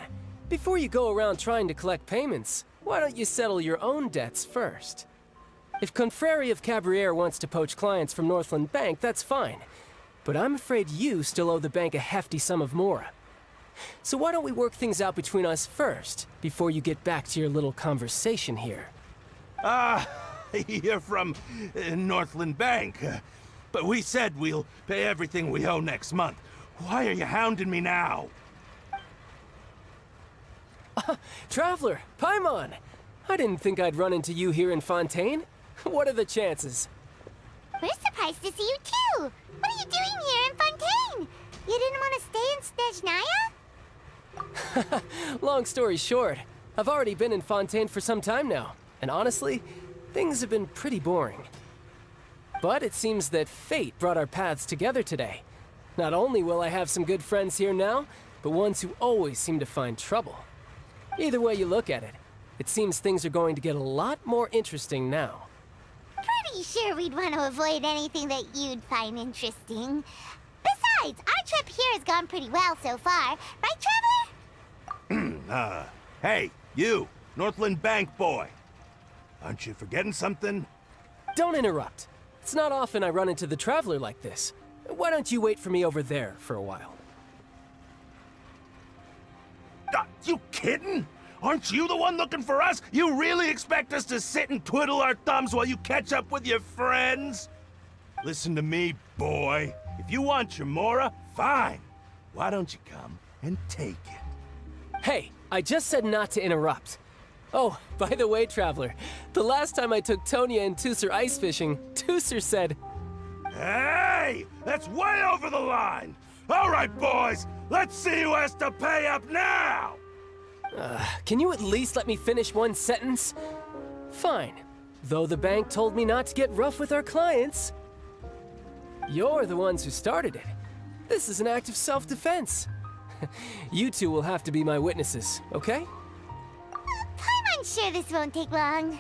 Before you go around trying to collect payments, why don't you settle your own debts first? If Confrérie of Cabriere wants to poach clients from Northland Bank, that's fine. But I'm afraid you still owe the bank a hefty sum of mora. So why don't we work things out between us first, before you get back to your little conversation here? You're from Northland Bank. But we said we'll pay everything we owe next month. Why are you hounding me now? Traveler, Paimon! I didn't think I'd run into you here in Fontaine. What are the chances? We're surprised to see you too! What are you doing here in Fontaine? You didn't want to stay in Snezhnaya? Long story short, I've already been in Fontaine for some time now, and honestly, things have been pretty boring. But it seems that fate brought our paths together today. Not only will I have some good friends here now, but ones who always seem to find trouble. Either way you look at it, it seems things are going to get a lot more interesting now. Pretty sure we'd want to avoid anything that you'd find interesting. Besides, our trip here has gone pretty well so far. Right, Traveler? Hey, you, Northland Bank boy. Aren't you forgetting something? Don't interrupt. It's not often I run into the Traveler like this. Why don't you wait for me over there for a while? You kidding? Aren't you the one looking for us? You really expect us to sit and twiddle our thumbs while you catch up with your friends? Listen to me, boy. If you want your mora, fine. Why don't you come and take it? Hey, I just said not to interrupt. Oh, by the way, Traveler, the last time I took Tonya and Tusser ice fishing, Tusser said... Hey! That's way over the line! All right, boys, let's see who has to pay up now! Can you at least let me finish one sentence? Fine. Though the bank told me not to get rough with our clients. You're the ones who started it. This is an act of self-defense. You two will have to be my witnesses, okay? I'm sure this won't take long.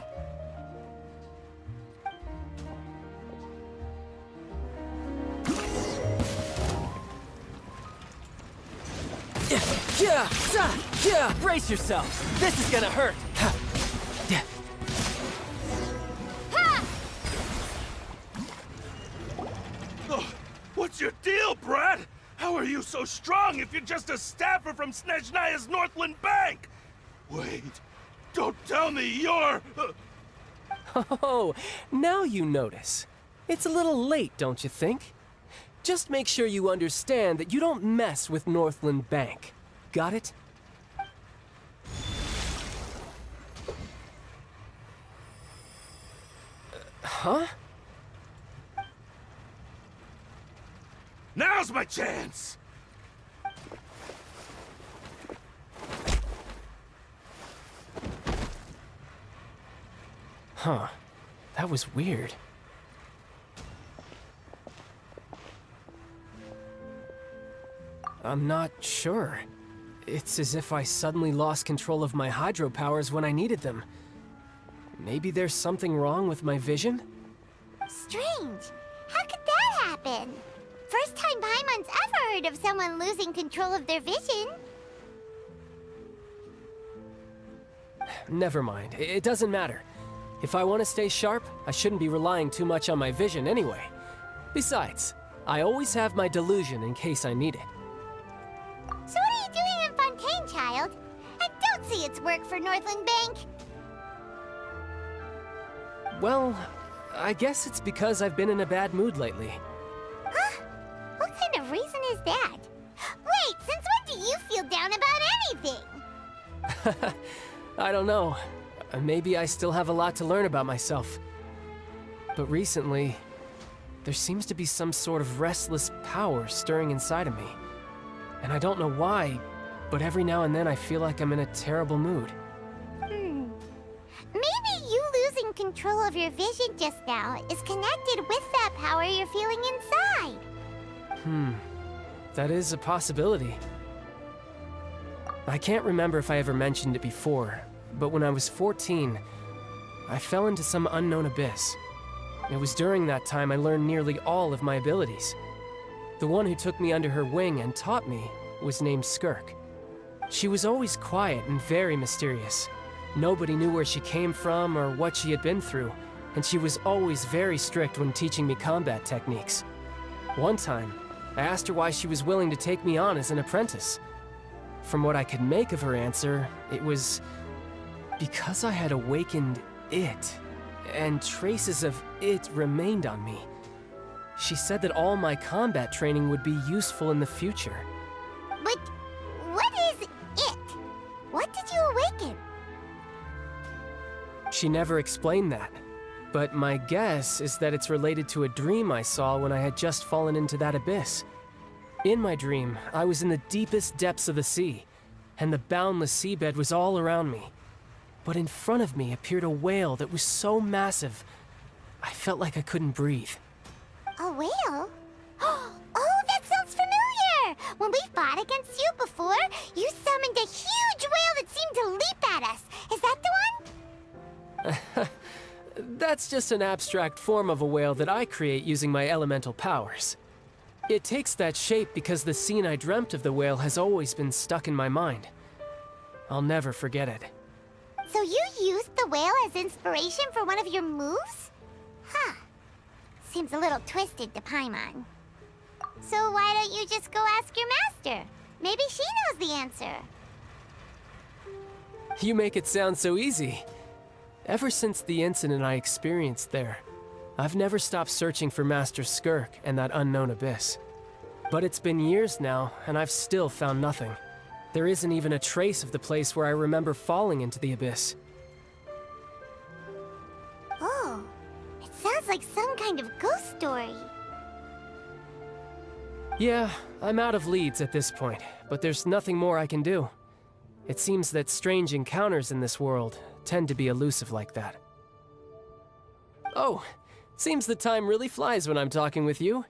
Yeah, brace yourself. This is gonna hurt. Oh, what's your deal, Brad? How are you so strong if you're just a staffer from Snezhnaya's Northland Bank? Wait, don't tell me you're... Oh, now you notice. It's a little late, don't you think? Just make sure you understand that you don't mess with Northland Bank. Got it? Huh? Now's my chance! Huh. That was weird. I'm not sure. It's as if I suddenly lost control of my hydro powers when I needed them. Maybe there's something wrong with my vision? Strange. How could that happen? First time Paimon's ever heard of someone losing control of their vision. Never mind. It doesn't matter. If I want to stay sharp, I shouldn't be relying too much on my vision anyway. Besides, I always have my delusion in case I need it. So what are you doing in Fontaine, child? I don't see its work for Northland Bank. Well, I guess it's because I've been in a bad mood lately. Huh? What kind of reason is that? Wait, since when do you feel down about anything? I don't know. Maybe I still have a lot to learn about myself. But recently, there seems to be some sort of restless power stirring inside of me. And I don't know why, but every now and then I feel like I'm in a terrible mood. Maybe you losing control of your vision just now is connected with that power you're feeling inside. That is a possibility. I can't remember if I ever mentioned it before, but when I was 14, I fell into some unknown abyss. It was during that time I learned nearly all of my abilities. The one who took me under her wing and taught me was named Skirk. She was always quiet and very mysterious. Nobody knew where she came from or what she had been through, and she was always very strict when teaching me combat techniques. One time, I asked her why she was willing to take me on as an apprentice. From what I could make of her answer, it was because I had awakened it, and traces of it remained on me. She said that all my combat training would be useful in the future. But what is it? What did you awaken? She never explained that, but my guess is that it's related to a dream I saw when I had just fallen into that abyss. In my dream, I was in the deepest depths of the sea, and the boundless seabed was all around me. But in front of me appeared a whale that was so massive, I felt like I couldn't breathe. A whale? Oh, that sounds familiar! When we fought against you before, you summoned a huge whale that seemed to leap at us. Is that the one? That's just an abstract form of a whale that I create using my elemental powers. It takes that shape because the scene I dreamt of the whale has always been stuck in my mind. I'll never forget it. So you used the whale as inspiration for one of your moves? Huh. Seems a little twisted to Paimon. So why don't you just go ask your master? Maybe she knows the answer. You make it sound so easy. Ever since the incident I experienced there, I've never stopped searching for Master Skirk and that unknown abyss. But it's been years now, and I've still found nothing. There isn't even a trace of the place where I remember falling into the abyss. Oh, it sounds like some kind of ghost story. Yeah, I'm out of leads at this point, but there's nothing more I can do. It seems that strange encounters in this world tend to be elusive like that. Oh, seems the time really flies when I'm talking with you.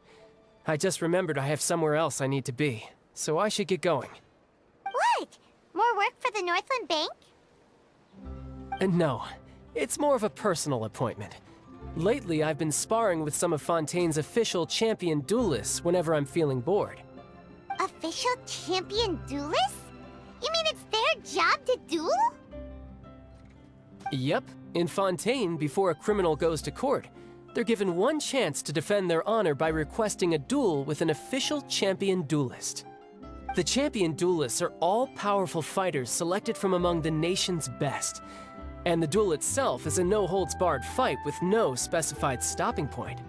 I just remembered I have somewhere else I need to be, so I should get going. What? More work for the Northland Bank? No, it's more of a personal appointment. Lately, I've been sparring with some of Fontaine's official champion duelists whenever I'm feeling bored. Official champion duelists? You mean it's their job to duel? Yep. In Fontaine, before a criminal goes to court, they're given one chance to defend their honor by requesting a duel with an official champion duelist. The champion duelists are all-powerful fighters selected from among the nation's best, and the duel itself is a no-holds-barred fight with no specified stopping point.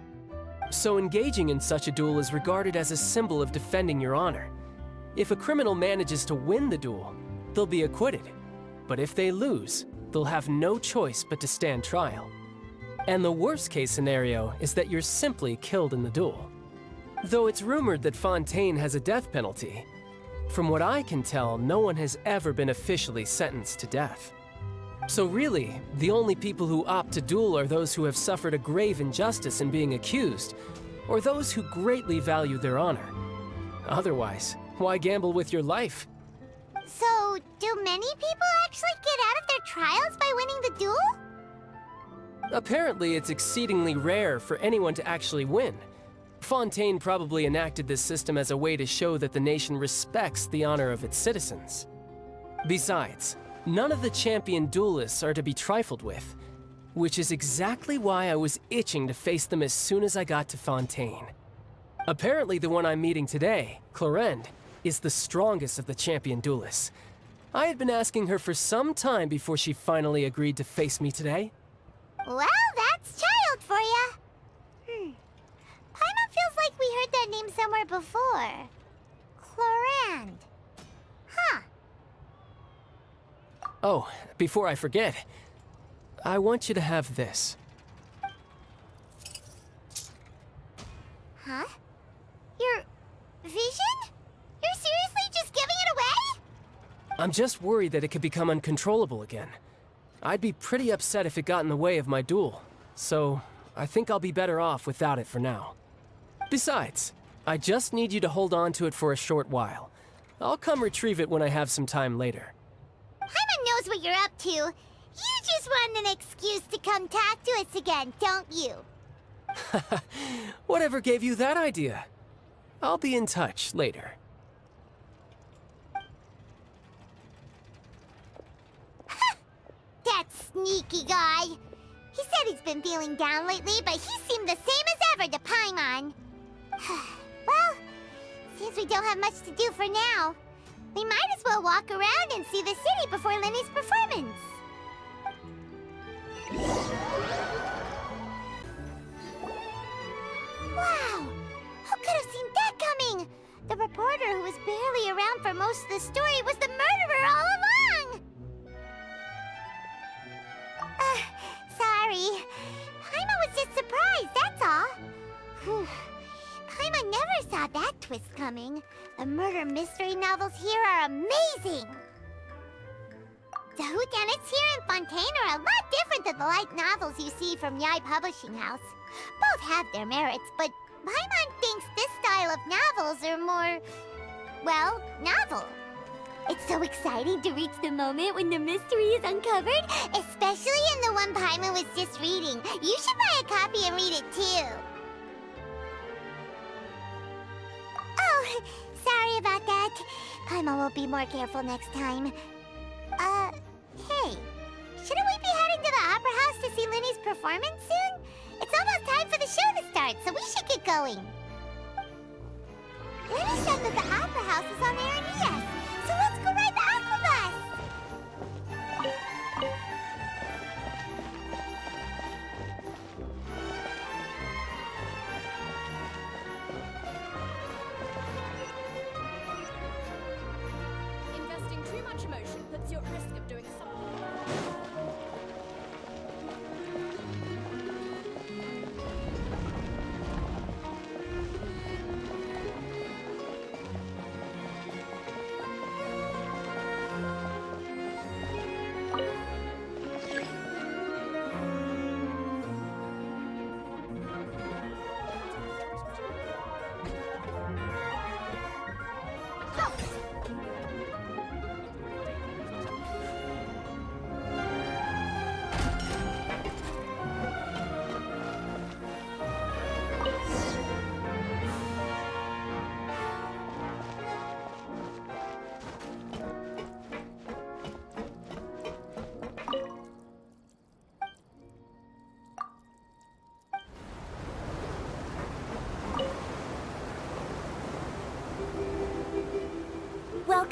So engaging in such a duel is regarded as a symbol of defending your honor. If a criminal manages to win the duel, they'll be acquitted. But if they lose, they'll have no choice but to stand trial. And the worst-case scenario is that you're simply killed in the duel. Though it's rumored that Fontaine has a death penalty, from what I can tell, no one has ever been officially sentenced to death. So really, the only people who opt to duel are those who have suffered a grave injustice in being accused, or those who greatly value their honor. Otherwise, why gamble with your life? So, do many people actually get out of their trials by winning the duel? Apparently, it's exceedingly rare for anyone to actually win. Fontaine probably enacted this system as a way to show that the nation respects the honor of its citizens. Besides, none of the champion duelists are to be trifled with, which is exactly why I was itching to face them as soon as I got to Fontaine. Apparently, the one I'm meeting today, Clorinde, is the strongest of the champion duelists. I had been asking her for some time before she finally agreed to face me today. Well, that's Child for ya. Paimon feels like we heard that name somewhere before. Clorinde. Huh. Oh, before I forget, I want you to have this. Huh? Your vision? You're seriously just giving it away? I'm just worried that it could become uncontrollable again. I'd be pretty upset if it got in the way of my duel, so I think I'll be better off without it for now. Besides, I just need you to hold on to it for a short while. I'll come retrieve it when I have some time later. Paimon knows what you're up to. You just want an excuse to come talk to us again, don't you? Whatever gave you that idea? I'll be in touch later. That sneaky guy. He said he's been feeling down lately, but he seemed the same as ever to Paimon. Well, seems we don't have much to do for now. We might as well walk around and see the city before Lenny's performance. Wow! Who could have seen that coming? The reporter who was barely around for most of the story was the murderer all along! Sorry. Paimon was just surprised, that's all. Whew. Paimon never saw that twist coming. The murder mystery novels here are amazing! The whodunits here in Fontaine are a lot different than the light novels you see from Yai Publishing House. Both have their merits, but Paimon thinks this style of novels are more, well, novel. It's so exciting to reach the moment when the mystery is uncovered, especially in the one Paimon was just reading. You should buy a copy and read it too. Oh, sorry about that. Paimon will be more careful next time. Hey, shouldn't we be heading to the Opera House to see Linny's performance soon? It's almost time for the show to start, so we should get going. Linny said that the Opera House is on Aranea, so let's go ride the Aquabus! Investing too much emotion puts you at risk of doing something.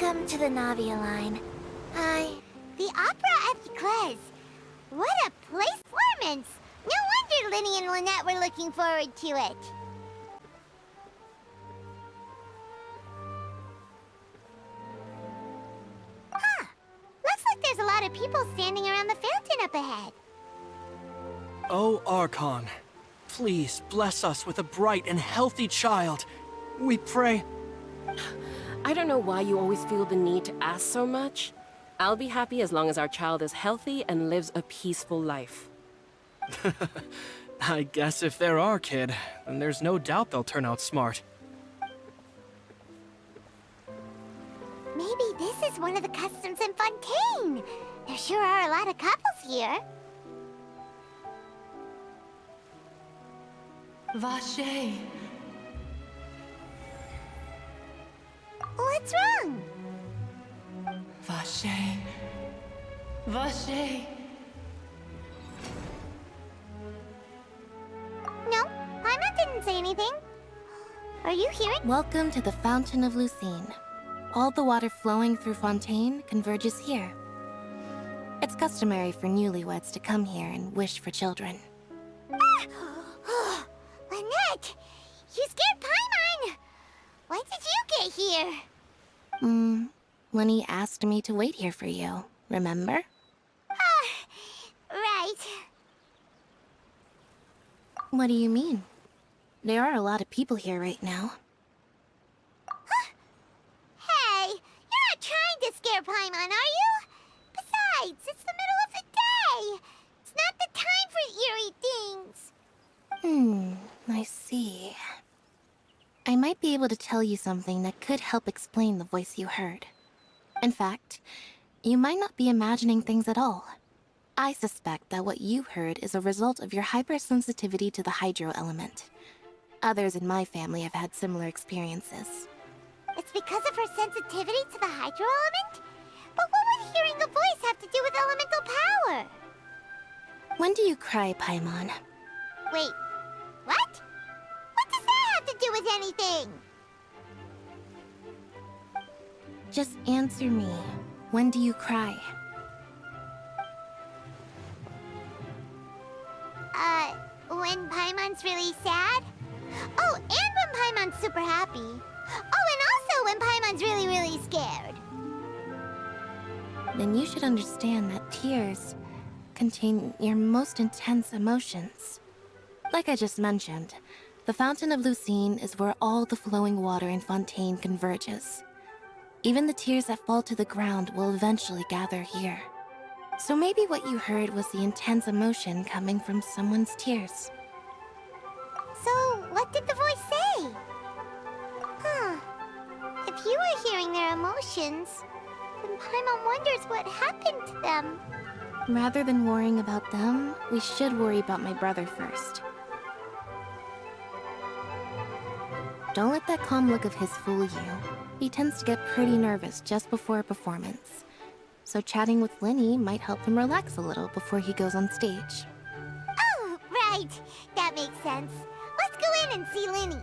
Welcome to the Navia line. Hi. The Opera at Eclairs. What a place performance! No wonder Linny and Lynette were looking forward to it. Huh. Looks like there's a lot of people standing around the fountain up ahead. Oh, Archon, please bless us with a bright and healthy child. We pray. I don't know why you always feel the need to ask so much. I'll be happy as long as our child is healthy and lives a peaceful life. I guess if they're our kid, then there's no doubt they'll turn out smart. Maybe this is one of the customs in Fontaine. There sure are a lot of couples here. Vache. What's wrong? Vache. Vache. No, Paimon didn't say anything. Are you hearing? Welcome to the Fountain of Lucine. All the water flowing through Fontaine converges here. It's customary for newlyweds to come here and wish for children. Lynette! You scared Paimon! When did you get here? Lenny asked me to wait here for you, remember? Right. What do you mean? There are a lot of people here right now. Hey, you're not trying to scare Paimon, are you? Besides, it's the middle of the day. It's not the time for eerie things. I see. I might be able to tell you something that could help explain the voice you heard. In fact, you might not be imagining things at all. I suspect that what you heard is a result of your hypersensitivity to the hydro element. Others in my family have had similar experiences. It's because of her sensitivity to the hydro element? But what would hearing a voice have to do with elemental power? When do you cry, Paimon? Wait, what? What does that have to do with anything? Just answer me. When do you cry? When Paimon's really sad? Oh, and when Paimon's super happy. Oh, and also when Paimon's really, really scared. Then you should understand that tears contain your most intense emotions. Like I just mentioned, the Fountain of Lucine is where all the flowing water in Fontaine converges. Even the tears that fall to the ground will eventually gather here. So maybe what you heard was the intense emotion coming from someone's tears. So, what did the voice say? If you were hearing their emotions, then Paimon wonders what happened to them. Rather than worrying about them, we should worry about my brother first. Don't let that calm look of his fool you. He tends to get pretty nervous just before a performance. So chatting with Linny might help him relax a little before he goes on stage. Oh, right. That makes sense. Let's go in and see Linny.